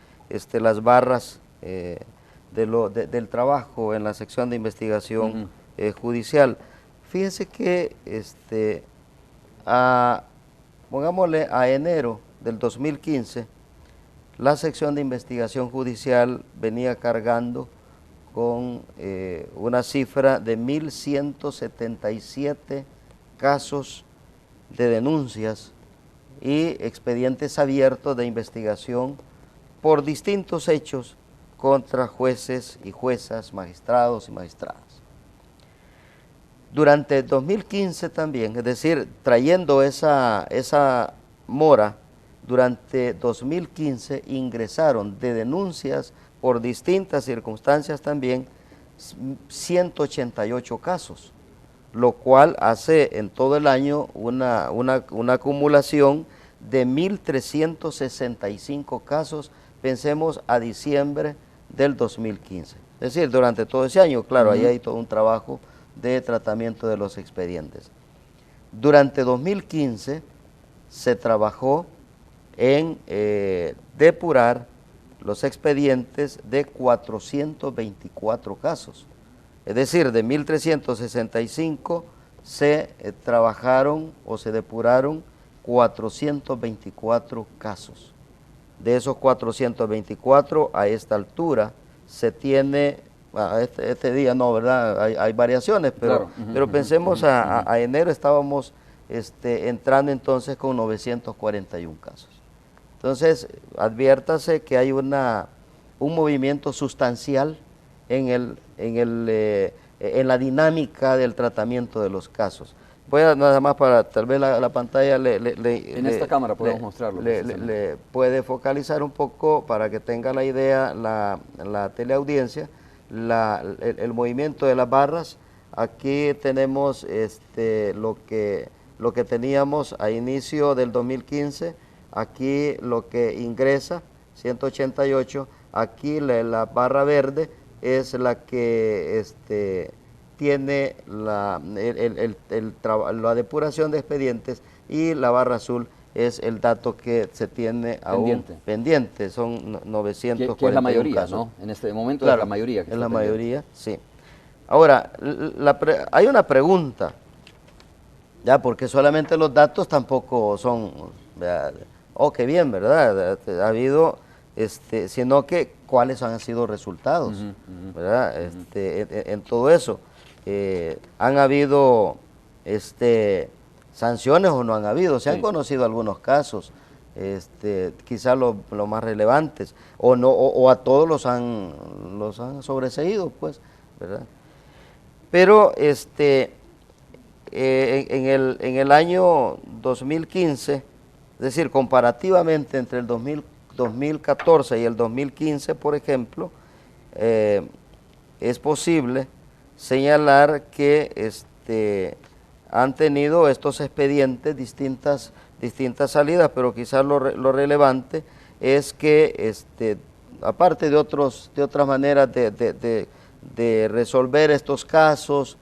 las barras del trabajo en la sección de investigación judicial. Fíjense que pongámosle a enero del 2015, la sección de investigación judicial venía cargando con una cifra de 1177 casos de denuncias y expedientes abiertos de investigación por distintos hechos contra jueces y juezas, magistrados y magistradas. Durante 2015 también, es decir, trayendo esa mora, durante 2015 ingresaron de denuncias por distintas circunstancias también 188 casos, lo cual hace en todo el año una acumulación de 1365 casos, pensemos a diciembre del 2015. Es decir, durante todo ese año, claro, ahí hay todo un trabajo de tratamiento de los expedientes. Durante 2015 se trabajó en depurar los expedientes de 424 casos. Es decir, de 1.365 se trabajaron o se depuraron 424 casos. De esos 424, a esta altura, se tiene, este día no, ¿verdad? Hay variaciones, pero, claro. pero pensemos a enero estábamos entrando entonces con 941 casos. Entonces, adviértase que hay un movimiento sustancial en la dinámica del tratamiento de los casos. Voy a nada más para, tal vez la pantalla en esta cámara podemos mostrarlo. Le puede focalizar un poco para que tenga la idea la teleaudiencia, el movimiento de las barras. Aquí tenemos lo que teníamos a inicio del 2015, aquí lo que ingresa, 188, aquí la barra verde es la que tiene la depuración de expedientes, y la barra azul es el dato que se tiene aún pendiente, son 941 que es la mayoría, casos. ¿no? En este momento Claro, es la mayoría. Es la mayoría, sí. Ahora, hay una pregunta, ya, porque solamente los datos tampoco son, qué bien, ¿verdad? Ha habido, sino que cuáles han sido resultados, ¿verdad? En todo eso. ¿Han habido sanciones o no han habido? Se han conocido algunos casos, quizás los más relevantes, o no, o a todos los han sobreseído, pues, ¿verdad? Pero en el año 2015, es decir, comparativamente entre el 2014 y el 2015, por ejemplo, es posible señalar que han tenido estos expedientes distintas salidas, pero quizás lo relevante es que aparte de otras maneras de resolver estos casos,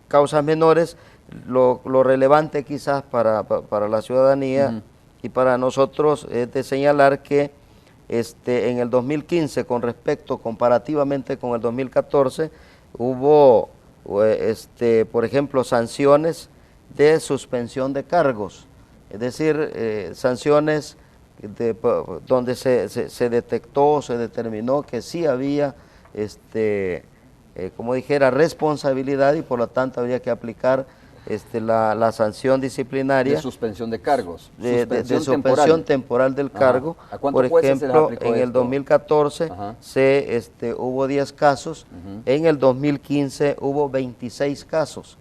causas menores, lo relevante quizás para la ciudadanía y para nosotros es de señalar que en el 2015, comparativamente con el 2014, hubo, por ejemplo, sanciones de suspensión de cargos, es decir, sanciones donde se detectó, se determinó que sí había, como dijera, responsabilidad, y por lo tanto había que aplicar la sanción disciplinaria. De suspensión de cargos. De suspensión temporal del cargo. ¿A cuántos jueces se les aplicó en el 2014 hubo 10 casos, en el 2015 hubo 26 casos.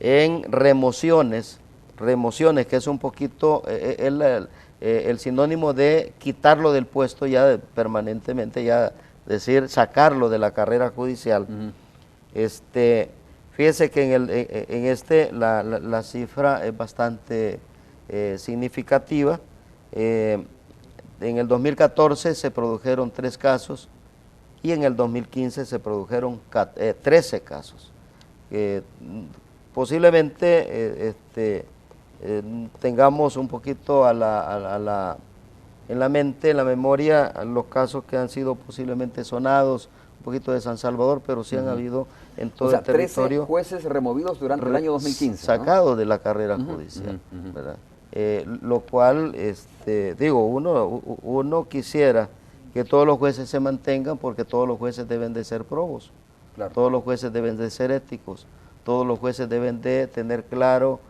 En remociones, que es un poquito el sinónimo de quitarlo del puesto ya permanentemente, ya decir, sacarlo de la carrera judicial. Fíjese que la cifra es bastante significativa. En el 2014 se produjeron 3 casos y en el 2015 se produjeron 13 casos. Posiblemente tengamos un poquito en la mente, en la memoria, los casos que han sido posiblemente sonados, un poquito de San Salvador, pero sí han habido en todo el territorio. 13 jueces removidos durante el año 2015. Sacados, ¿no?, de la carrera judicial, ¿verdad? Lo cual, uno quisiera que todos los jueces se mantengan, porque todos los jueces deben de ser probos, claro. Todos los jueces deben de ser éticos, todos los jueces deben de tener claro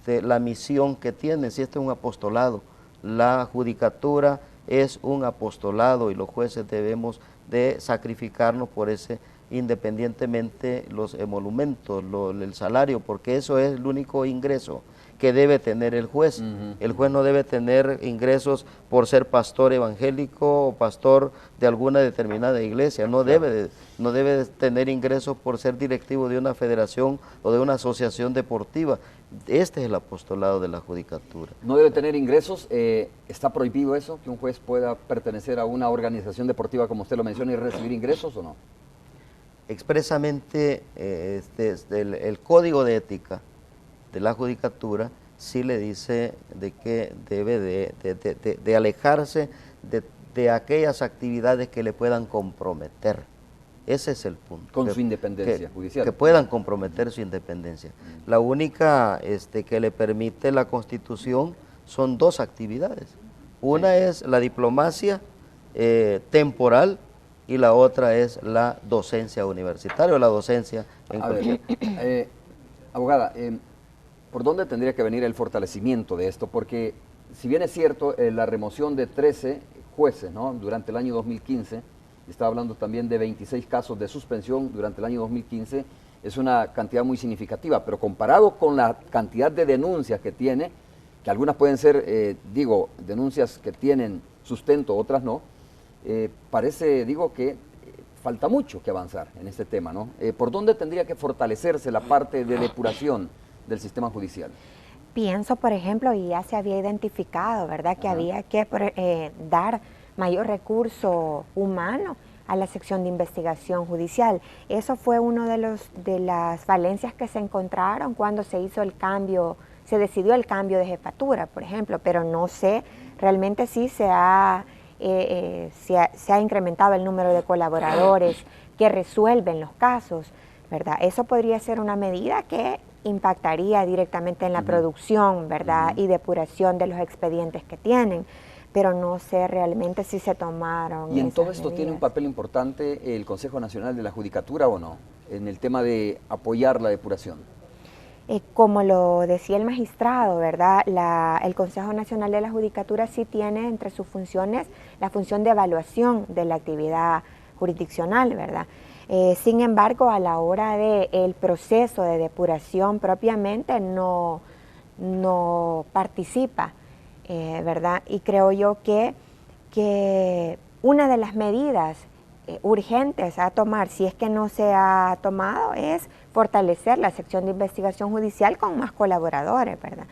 la misión que tienen. Si este es un apostolado, la judicatura es un apostolado y los jueces debemos de sacrificarnos por ese, independientemente los emolumentos, el salario, porque eso es el único ingreso que debe tener el juez. El juez no debe tener ingresos por ser pastor evangélico o pastor de alguna determinada iglesia, no debe tener ingresos por ser directivo de una federación o de una asociación deportiva. Este es el apostolado de la judicatura. ¿No debe tener ingresos? ¿Está prohibido eso, que un juez pueda pertenecer a una organización deportiva, como usted lo menciona, y recibir ingresos o no? expresamente el Código de Ética de la Judicatura sí le dice de que debe de alejarse de aquellas actividades que le puedan comprometer. Ese es el punto. Con su independencia judicial. Que puedan comprometer su independencia. La única que le permite la Constitución son dos actividades. Una es la diplomacia temporal y la otra es la docencia universitaria o la docencia en cualquier... Abogada, ¿por dónde tendría que venir el fortalecimiento de esto? Porque si bien es cierto, la remoción de 13 jueces, ¿no?, durante el año 2015, estaba hablando también de 26 casos de suspensión durante el año 2015, es una cantidad muy significativa, pero comparado con la cantidad de denuncias que tiene, que algunas pueden ser, denuncias que tienen sustento, otras no, parece, que falta mucho que avanzar en este tema, ¿no? ¿Por dónde tendría que fortalecerse la parte de depuración del sistema judicial? Pienso, por ejemplo, y ya se había identificado, ¿verdad?, que había que dar mayor recurso humano a la sección de investigación judicial. Eso fue uno de las falencias que se encontraron cuando se hizo el cambio, se decidió el cambio de jefatura, por ejemplo, pero no sé realmente si se ha incrementado el número de colaboradores que resuelven los casos, ¿verdad? Eso podría ser una medida que impactaría directamente en la producción, ¿verdad?, y depuración de los expedientes que tienen, pero no sé realmente si se tomaron. ¿Y en todo esto medidas. tiene un papel importante el Consejo Nacional de la Judicatura o no, en el tema de apoyar la depuración? Como lo decía el magistrado, ¿verdad?, el Consejo Nacional de la Judicatura sí tiene entre sus funciones la función de evaluación de la actividad jurisdiccional, ¿verdad? Sin embargo, a la hora del proceso de depuración propiamente no participa, ¿verdad? Y creo yo que una de las medidas urgentes a tomar, si es que no se ha tomado, es fortalecer la sección de investigación judicial con más colaboradores, ¿verdad?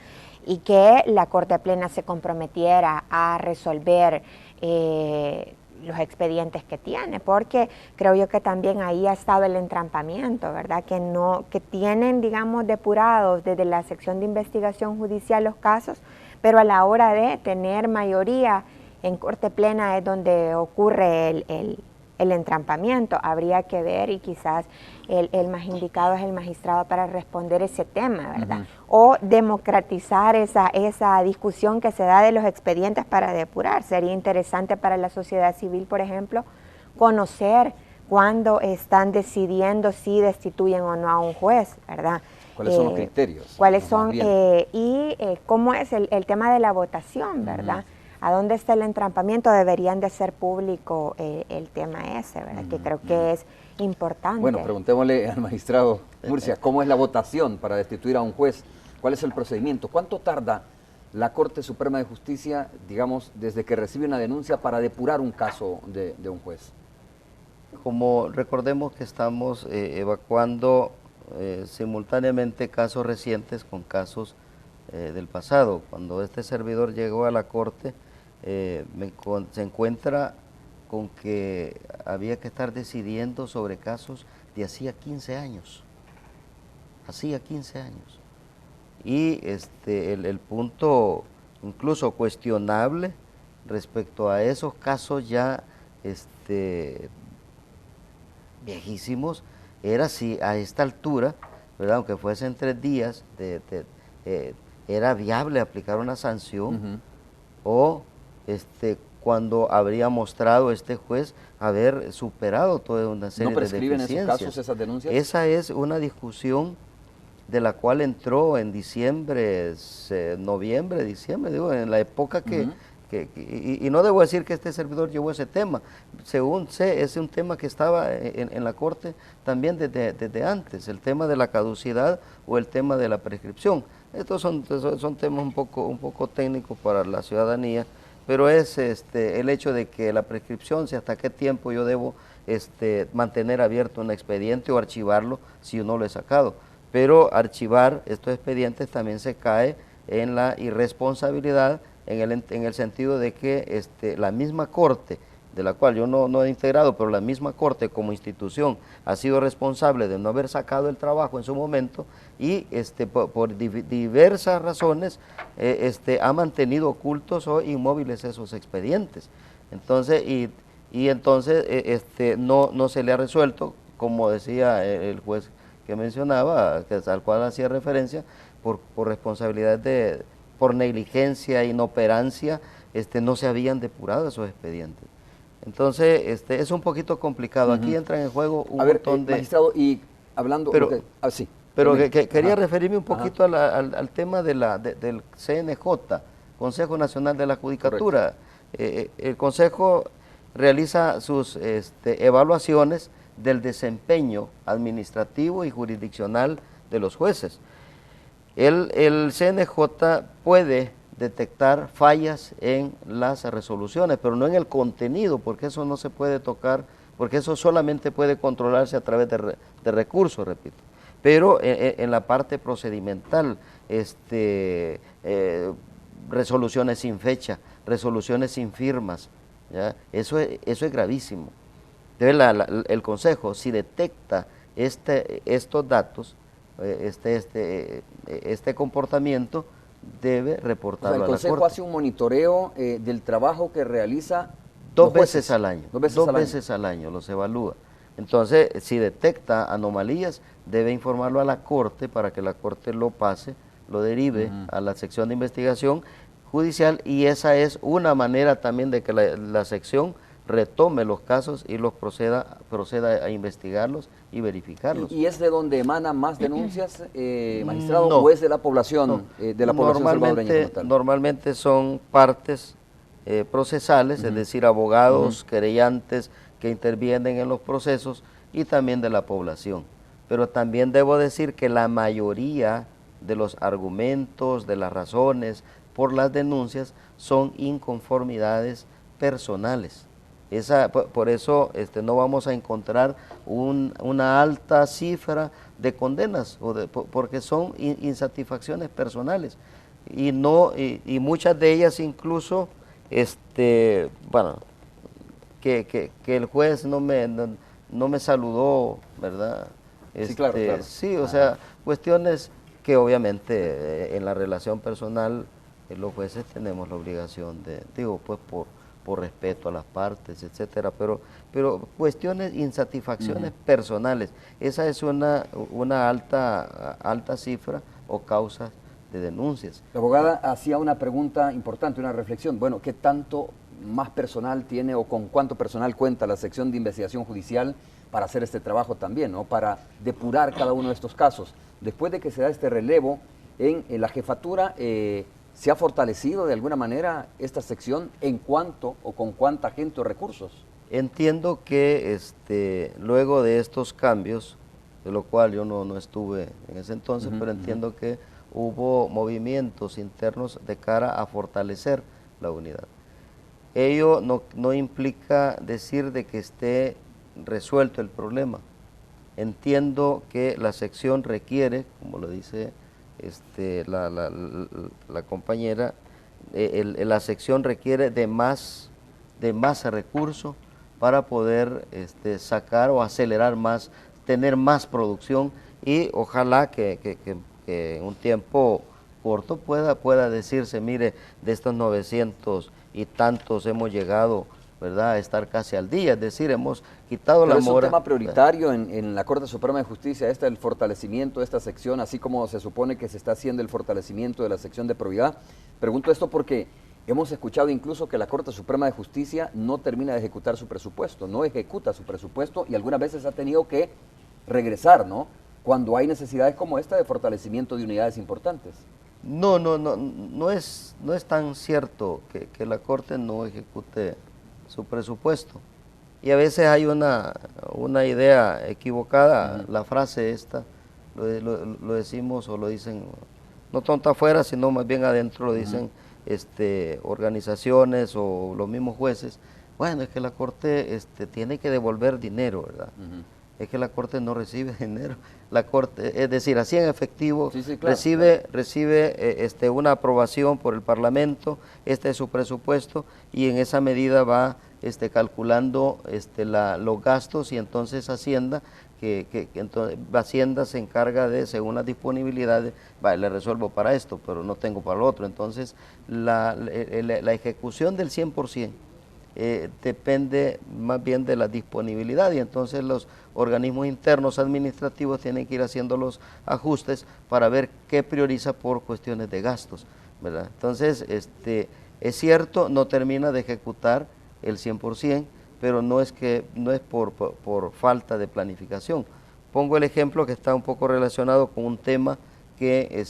Y que la Corte Plena se comprometiera a resolver los expedientes que tiene, porque creo yo que también ahí ha estado el entrampamiento, ¿verdad? Que tienen, digamos, depurados desde la sección de investigación judicial los casos, pero a la hora de tener mayoría en Corte Plena es donde ocurre el entrampamiento. Habría que ver, y quizás el más indicado es el magistrado para responder ese tema, ¿verdad? O democratizar esa discusión que se da de los expedientes para depurar. Sería interesante para la sociedad civil, por ejemplo, conocer cuándo están decidiendo si destituyen o no a un juez, ¿verdad? ¿Cuáles son los criterios? ¿Cuáles son? ¿Cómo es el tema de la votación, verdad? ¿A dónde está el entrampamiento? Deberían de ser público el tema ese, ¿verdad? Que creo que es importante. Bueno, preguntémosle al magistrado Murcia, ¿cómo es la votación para destituir a un juez? ¿Cuál es el procedimiento? ¿Cuánto tarda la Corte Suprema de Justicia, digamos, desde que recibe una denuncia para depurar un caso de un juez? Como recordemos que estamos evacuando simultáneamente casos recientes con casos del pasado. Cuando este servidor llegó a la Corte, se encuentra con que había que estar decidiendo sobre casos de hacía 15 años. Hacía 15 años. Y el punto incluso cuestionable respecto a esos casos ya viejísimos, era si a esta altura, ¿verdad?, aunque fuesen 3 días, era viable aplicar una sanción, o cuando habría mostrado este juez haber superado toda una serie de deficiencias. ¿No prescriben esos casos, esas denuncias? Esa es una discusión de la cual entró en noviembre, diciembre, en la época y no debo decir que este servidor llevó ese tema. Según sé, es un tema que estaba en la Corte también desde antes, el tema de la caducidad o el tema de la prescripción. Estos son temas un poco técnicos para la ciudadanía, pero es el hecho de que la prescripción, si hasta qué tiempo yo debo mantener abierto un expediente o archivarlo si yo no lo he sacado. Pero archivar estos expedientes también se cae en la irresponsabilidad, en el sentido de que la misma Corte de la cual yo no he integrado, pero la misma Corte como institución ha sido responsable de no haber sacado el trabajo en su momento y por diversas razones ha mantenido ocultos o inmóviles esos expedientes. Entonces, entonces no se le ha resuelto, como decía el juez que mencionaba, al cual hacía referencia, por responsabilidad por negligencia, inoperancia, no se habían depurado esos expedientes. Entonces, es un poquito complicado. Aquí entran en juego un montón de... magistrado, y hablando... Pero, sí. Pero quería referirme un poquito al tema del CNJ, Consejo Nacional de la Judicatura. El Consejo realiza sus evaluaciones del desempeño administrativo y jurisdiccional de los jueces. El CNJ puede detectar fallas en las resoluciones, pero no en el contenido, porque eso no se puede tocar, porque eso solamente puede controlarse a través de recursos, repito. Pero en la parte procedimental, resoluciones sin fecha, resoluciones sin firmas, ¿ya? Eso es gravísimo. Entonces el Consejo, si detecta estos datos, este comportamiento, debe reportarlo a la Corte. El Consejo hace un monitoreo del trabajo que realiza dos veces al año. Dos veces al año los evalúa. Entonces, si detecta anomalías, debe informarlo a la Corte para que la Corte lo pase, lo derive a la sección de investigación judicial, y esa es una manera también de que la sección retome los casos y los proceda a investigarlos y verificarlos. ¿Y es de donde emanan más denuncias, magistrado, no, o es de la población, de la población salvadoreña como tal? Normalmente son partes procesales, es decir, abogados, querellantes que intervienen en los procesos, y también de la población. Pero también debo decir que la mayoría de los argumentos, de las razones por las denuncias, son inconformidades personales. Por eso no vamos a encontrar una alta cifra de condenas, porque son insatisfacciones personales, y muchas de ellas incluso, bueno, que el juez no me saludó, ¿verdad? Sí, claro. Sí, o sea, cuestiones que obviamente en la relación personal los jueces tenemos la obligación por respeto a las partes, etcétera, pero cuestiones, insatisfacciones personales, esa es una alta cifra o causa de denuncias. La abogada hacía una pregunta importante, una reflexión. Bueno, ¿qué tanto más personal tiene o con cuánto personal cuenta la sección de investigación judicial para hacer este trabajo también, ¿no? Para depurar cada uno de estos casos? Después de que se da este relevo en la jefatura, ¿se ha fortalecido de alguna manera esta sección en cuánto o con cuánta gente o recursos? Entiendo que luego de estos cambios, de lo cual yo no estuve en ese entonces, pero entiendo que hubo movimientos internos de cara a fortalecer la unidad. Ello no implica decir de que esté resuelto el problema. Entiendo que la sección requiere, como lo dice la compañera, la sección requiere de más recursos para poder sacar o acelerar más, tener más producción, y ojalá que en un tiempo corto pueda decirse, mire, de estos 900 y tantos hemos llegado, ¿verdad?, a estar casi al día, es decir, hemos quitado la mora. ¿Es un tema prioritario en la Corte Suprema de Justicia el fortalecimiento de esta sección, así como se supone que se está haciendo el fortalecimiento de la sección de probidad? Pregunto esto porque hemos escuchado incluso que la Corte Suprema de Justicia no termina de ejecutar su presupuesto, no ejecuta su presupuesto, y algunas veces ha tenido que regresar, ¿no?, cuando hay necesidades como esta de fortalecimiento de unidades importantes. No es tan cierto que la Corte no ejecute su presupuesto. Y a veces hay una idea equivocada, la frase esta, lo decimos o lo dicen, no tanto afuera, sino más bien adentro lo dicen organizaciones o los mismos jueces. Bueno, es que la Corte tiene que devolver dinero, ¿verdad? es que la Corte no recibe dinero. La Corte, es decir, así en efectivo, Sí, claro, recibe una aprobación por el Parlamento, este es su presupuesto, y en esa medida va calculando los gastos, y entonces Hacienda, entonces Hacienda se encarga de, según las disponibilidades, le resuelvo para esto, pero no tengo para lo otro. Entonces, la ejecución del 100%, depende más bien de la disponibilidad, y entonces los organismos internos administrativos tienen que ir haciendo los ajustes para ver qué prioriza por cuestiones de gastos, ¿verdad? Entonces, es cierto, no termina de ejecutar el 100%, pero no es por falta de planificación. Pongo el ejemplo que está un poco relacionado con un tema que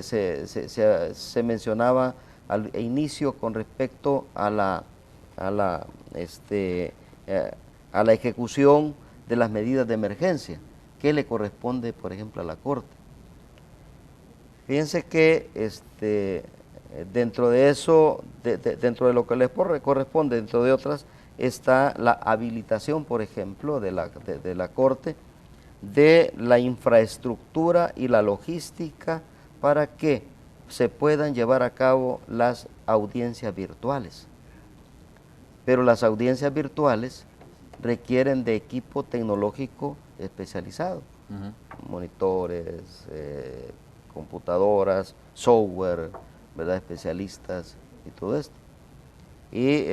se mencionaba al inicio con respecto a la ejecución de las medidas de emergencia, que le corresponde, por ejemplo, a la Corte. Fíjense que dentro de eso, dentro de lo que les corresponde, dentro de otras, está la habilitación, por ejemplo, de la Corte, de la infraestructura y la logística para que se puedan llevar a cabo las audiencias virtuales. Pero las audiencias virtuales requieren de equipo tecnológico especializado, monitores, computadoras, software, ¿verdad?, especialistas y todo esto. Y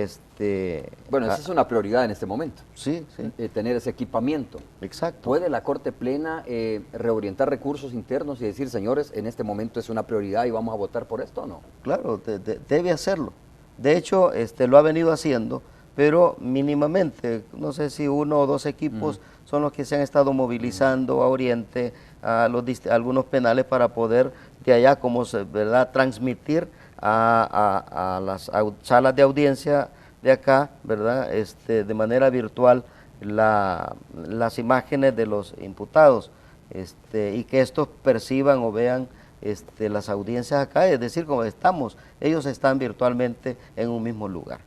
bueno, esa es una prioridad en este momento. Sí, sí. Tener ese equipamiento. Exacto. ¿Puede la Corte Plena reorientar recursos internos y decir, señores, en este momento es una prioridad y vamos a votar por esto o no? Claro, debe hacerlo. De hecho, lo ha venido haciendo, pero mínimamente, no sé si 1 o 2 equipos son los que se han estado movilizando a Oriente, a algunos penales, para poder de allá, ¿verdad?, transmitir a las salas de audiencia de acá, ¿verdad?, de manera virtual las imágenes de los imputados, y que estos perciban o vean las audiencias acá, es decir, como ellos están virtualmente en un mismo lugar.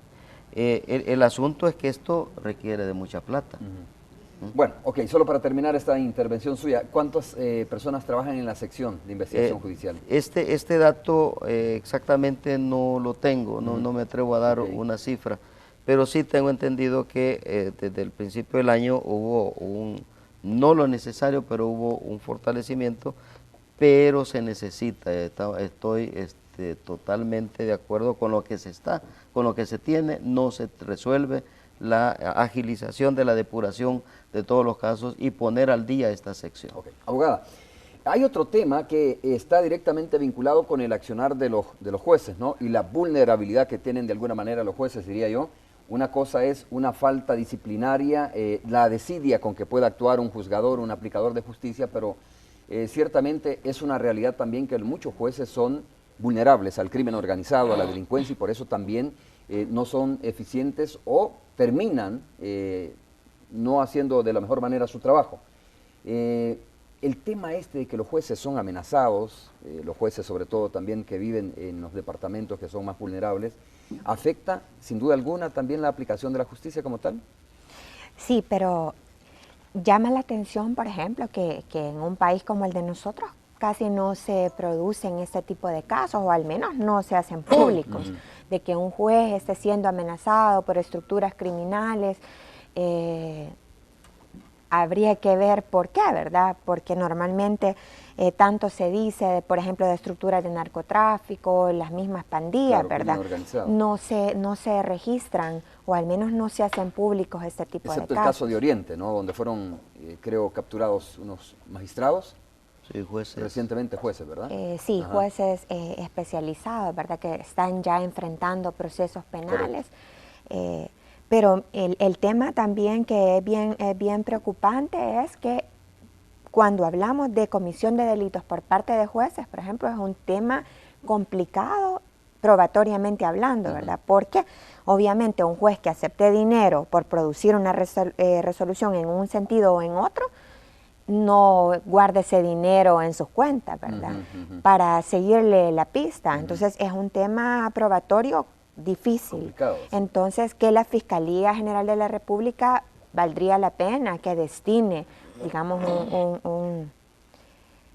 El asunto es que esto requiere de mucha plata. Bueno, ok, solo para terminar esta intervención suya, ¿cuántas personas trabajan en la sección de investigación judicial? Este dato exactamente no lo tengo, no me atrevo a dar una cifra, pero sí tengo entendido que desde el principio del año hubo no lo necesario, pero hubo un fortalecimiento, pero se necesita. Estoy totalmente de acuerdo con lo que con lo que se tiene, no se resuelve la agilización de la depuración de todos los casos y poner al día esta sección. Okay. Abogada, hay otro tema que está directamente vinculado con el accionar de los jueces, ¿no?, y la vulnerabilidad que tienen de alguna manera los jueces, diría yo. Una cosa es una falta disciplinaria, la desidia con que pueda actuar un juzgador, un aplicador de justicia, pero ciertamente es una realidad también que muchos jueces son vulnerables al crimen organizado, a la delincuencia, y por eso también no son eficientes o terminan no haciendo de la mejor manera su trabajo. El tema de que los jueces son amenazados, los jueces sobre todo también que viven en los departamentos que son más vulnerables, ¿afecta sin duda alguna también la aplicación de la justicia como tal? Sí, pero llama la atención, por ejemplo, que en un país como el de nosotros casi no se producen este tipo de casos, o al menos no se hacen públicos, de que un juez esté siendo amenazado por estructuras criminales. Habría que ver por qué, ¿verdad? Porque normalmente tanto se dice, por ejemplo, de estructuras de narcotráfico, las mismas pandillas, ¿verdad? No se registran, o al menos no se hacen públicos este tipo de casos. Excepto el caso de Oriente, ¿no?, donde fueron, creo, capturados unos magistrados. Sí, jueces. Recientemente jueces, ¿verdad? Sí, jueces especializados, ¿verdad?, que están ya enfrentando procesos penales. Pero el tema también que es bien preocupante es que cuando hablamos de comisión de delitos por parte de jueces, por ejemplo, es un tema complicado probatoriamente hablando, ¿verdad? Porque obviamente un juez que acepte dinero por producir una resolución en un sentido o en otro, no guarde ese dinero en sus cuentas, ¿verdad? Para seguirle la pista. Entonces es un tema probatorio difícil. Complicado, sí. Entonces, que la Fiscalía General de la República valdría la pena que destine, digamos,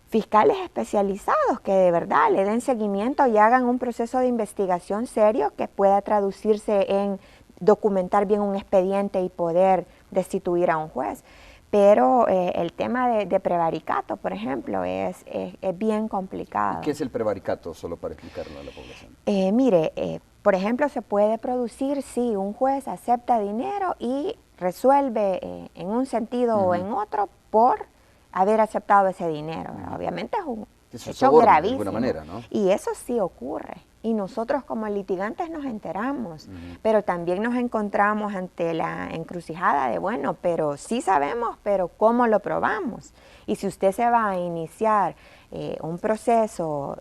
fiscales especializados que de verdad le den seguimiento y hagan un proceso de investigación serio que pueda traducirse en documentar bien un expediente y poder destituir a un juez. Pero el tema de prevaricato, por ejemplo, es bien complicado. ¿Qué es el prevaricato, solo para explicarlo a la población? Mire, por ejemplo, se puede producir si un juez acepta dinero y resuelve en un sentido o en otro por haber aceptado ese dinero. Obviamente es un hecho gravísimo. De alguna manera, ¿no? Y eso sí ocurre. Y nosotros como litigantes nos enteramos, pero también nos encontramos ante la encrucijada de, bueno, pero sí sabemos, pero ¿cómo lo probamos? Y si usted se va a iniciar un proceso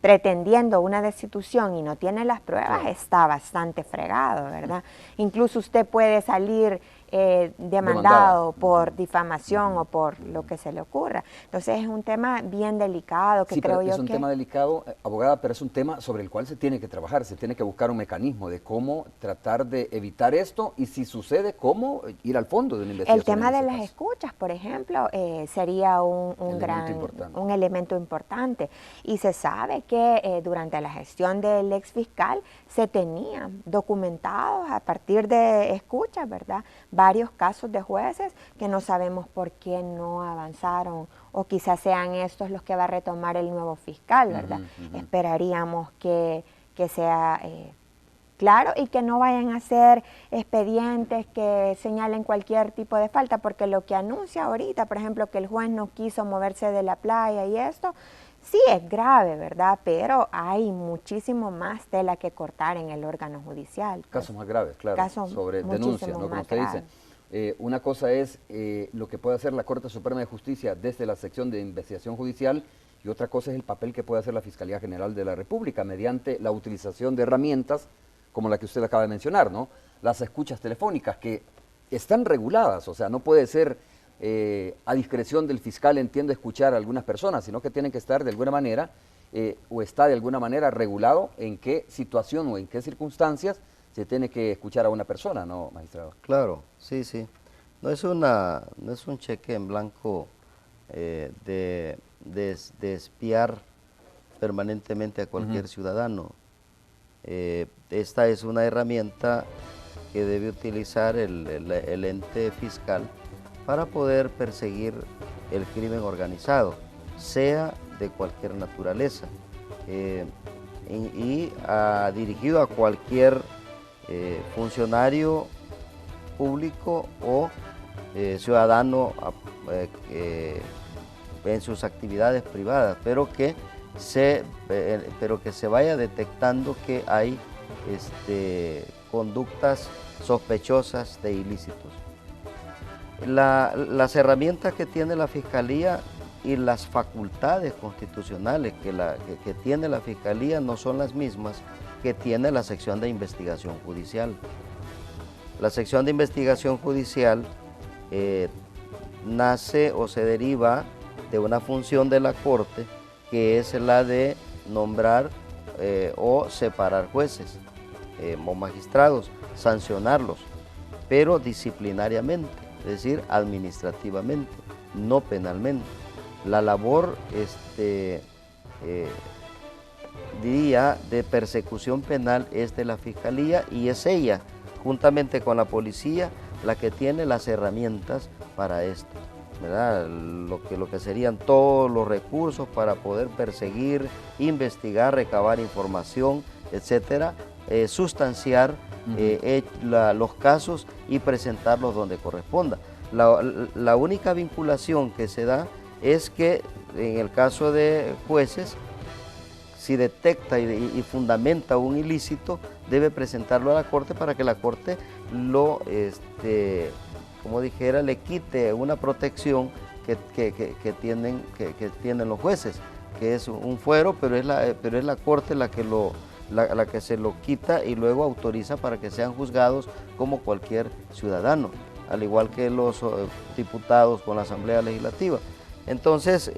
pretendiendo una destitución y no tiene las pruebas, está bastante fregado, ¿verdad? Incluso usted puede salir demandado por difamación o por lo que se le ocurra. Entonces es un tema bien delicado que sí, creo yo que... es un tema delicado, abogada, pero es un tema sobre el cual se tiene que trabajar, se tiene que buscar un mecanismo de cómo tratar de evitar esto y si sucede, cómo ir al fondo de una investigación. El tema de las escuchas, por ejemplo, sería un elemento importante y se sabe que durante la gestión del ex fiscal se tenían documentados a partir de escuchas, ¿verdad?, varios casos de jueces que no sabemos por qué no avanzaron o quizás sean estos los que va a retomar el nuevo fiscal, ¿verdad? Esperaríamos que sea claro y que no vayan a ser expedientes que señalen cualquier tipo de falta, porque lo que anuncia ahorita, por ejemplo, que el juez no quiso moverse de la playa y esto, sí es grave, ¿verdad? Pero hay muchísimo más tela que cortar en el órgano judicial. Casos más graves, claro, sobre denuncias, ¿no? Como usted dice. Una cosa es lo que puede hacer la Corte Suprema de Justicia desde la sección de investigación judicial y otra cosa es el papel que puede hacer la Fiscalía General de la República mediante la utilización de herramientas como la que usted acaba de mencionar, ¿no? Las escuchas telefónicas que están reguladas, o sea, no puede ser a discreción del fiscal, entiendo, escuchar a algunas personas, sino que tienen que estar de alguna manera, o está de alguna manera regulado en qué situación o en qué circunstancias se tiene que escuchar a una persona, ¿no, magistrado? Claro, sí, sí. No es un cheque en blanco de espiar permanentemente a cualquier ciudadano. Esta es una herramienta que debe utilizar el ente fiscal para poder perseguir el crimen organizado, sea de cualquier naturaleza, y dirigido a cualquier funcionario público o ciudadano en sus actividades privadas, pero que se vaya detectando que hay conductas sospechosas de ilícitos. Las herramientas que tiene la Fiscalía y las facultades constitucionales que tiene la Fiscalía no son las mismas que tiene la sección de investigación judicial. La sección de investigación judicial nace o se deriva de una función de la Corte que es la de nombrar o separar jueces o magistrados, sancionarlos, pero disciplinariamente, es decir, administrativamente, no penalmente. La labor, diría, de persecución penal es de la Fiscalía y es ella, juntamente con la policía, la que tiene las herramientas para esto, ¿verdad? Lo que serían todos los recursos para poder perseguir, investigar, recabar información, etcétera, sustanciar los casos y presentarlos donde corresponda. La única vinculación que se da es que en el caso de jueces, si detecta y fundamenta un ilícito, debe presentarlo a la Corte para que la Corte lo, como dijera, le quite una protección que tienen los jueces, que es un fuero, pero es la Corte la que se lo quita y luego autoriza para que sean juzgados como cualquier ciudadano, al igual que los diputados con la Asamblea Legislativa. Entonces,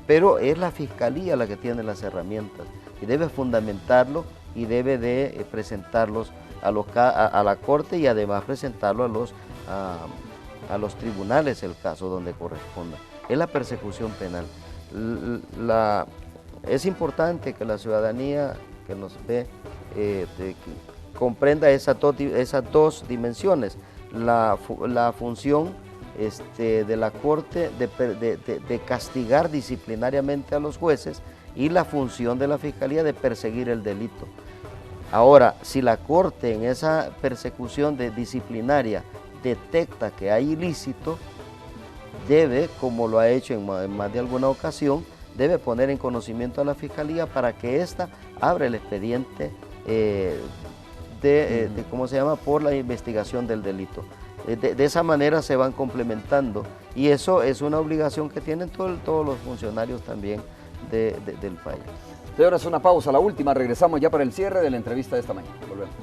pero es la Fiscalía la que tiene las herramientas y debe fundamentarlo y debe de presentarlos a la Corte y además presentarlo a los tribunales el caso donde corresponda. Es la persecución penal. Es importante que la ciudadanía que nos ve comprenda esas dos dimensiones, la función de la Corte de castigar disciplinariamente a los jueces y la función de la Fiscalía de perseguir el delito. Ahora, si la Corte en esa persecución disciplinaria detecta que hay ilícito, debe, como lo ha hecho en más de alguna ocasión, debe poner en conocimiento a la Fiscalía para que ésta abra el expediente ¿cómo se llama?, por la investigación del delito. De esa manera se van complementando y eso es una obligación que tienen todos los funcionarios también del país. Señores, una pausa, la última, regresamos ya para el cierre de la entrevista de esta mañana. Volvemos.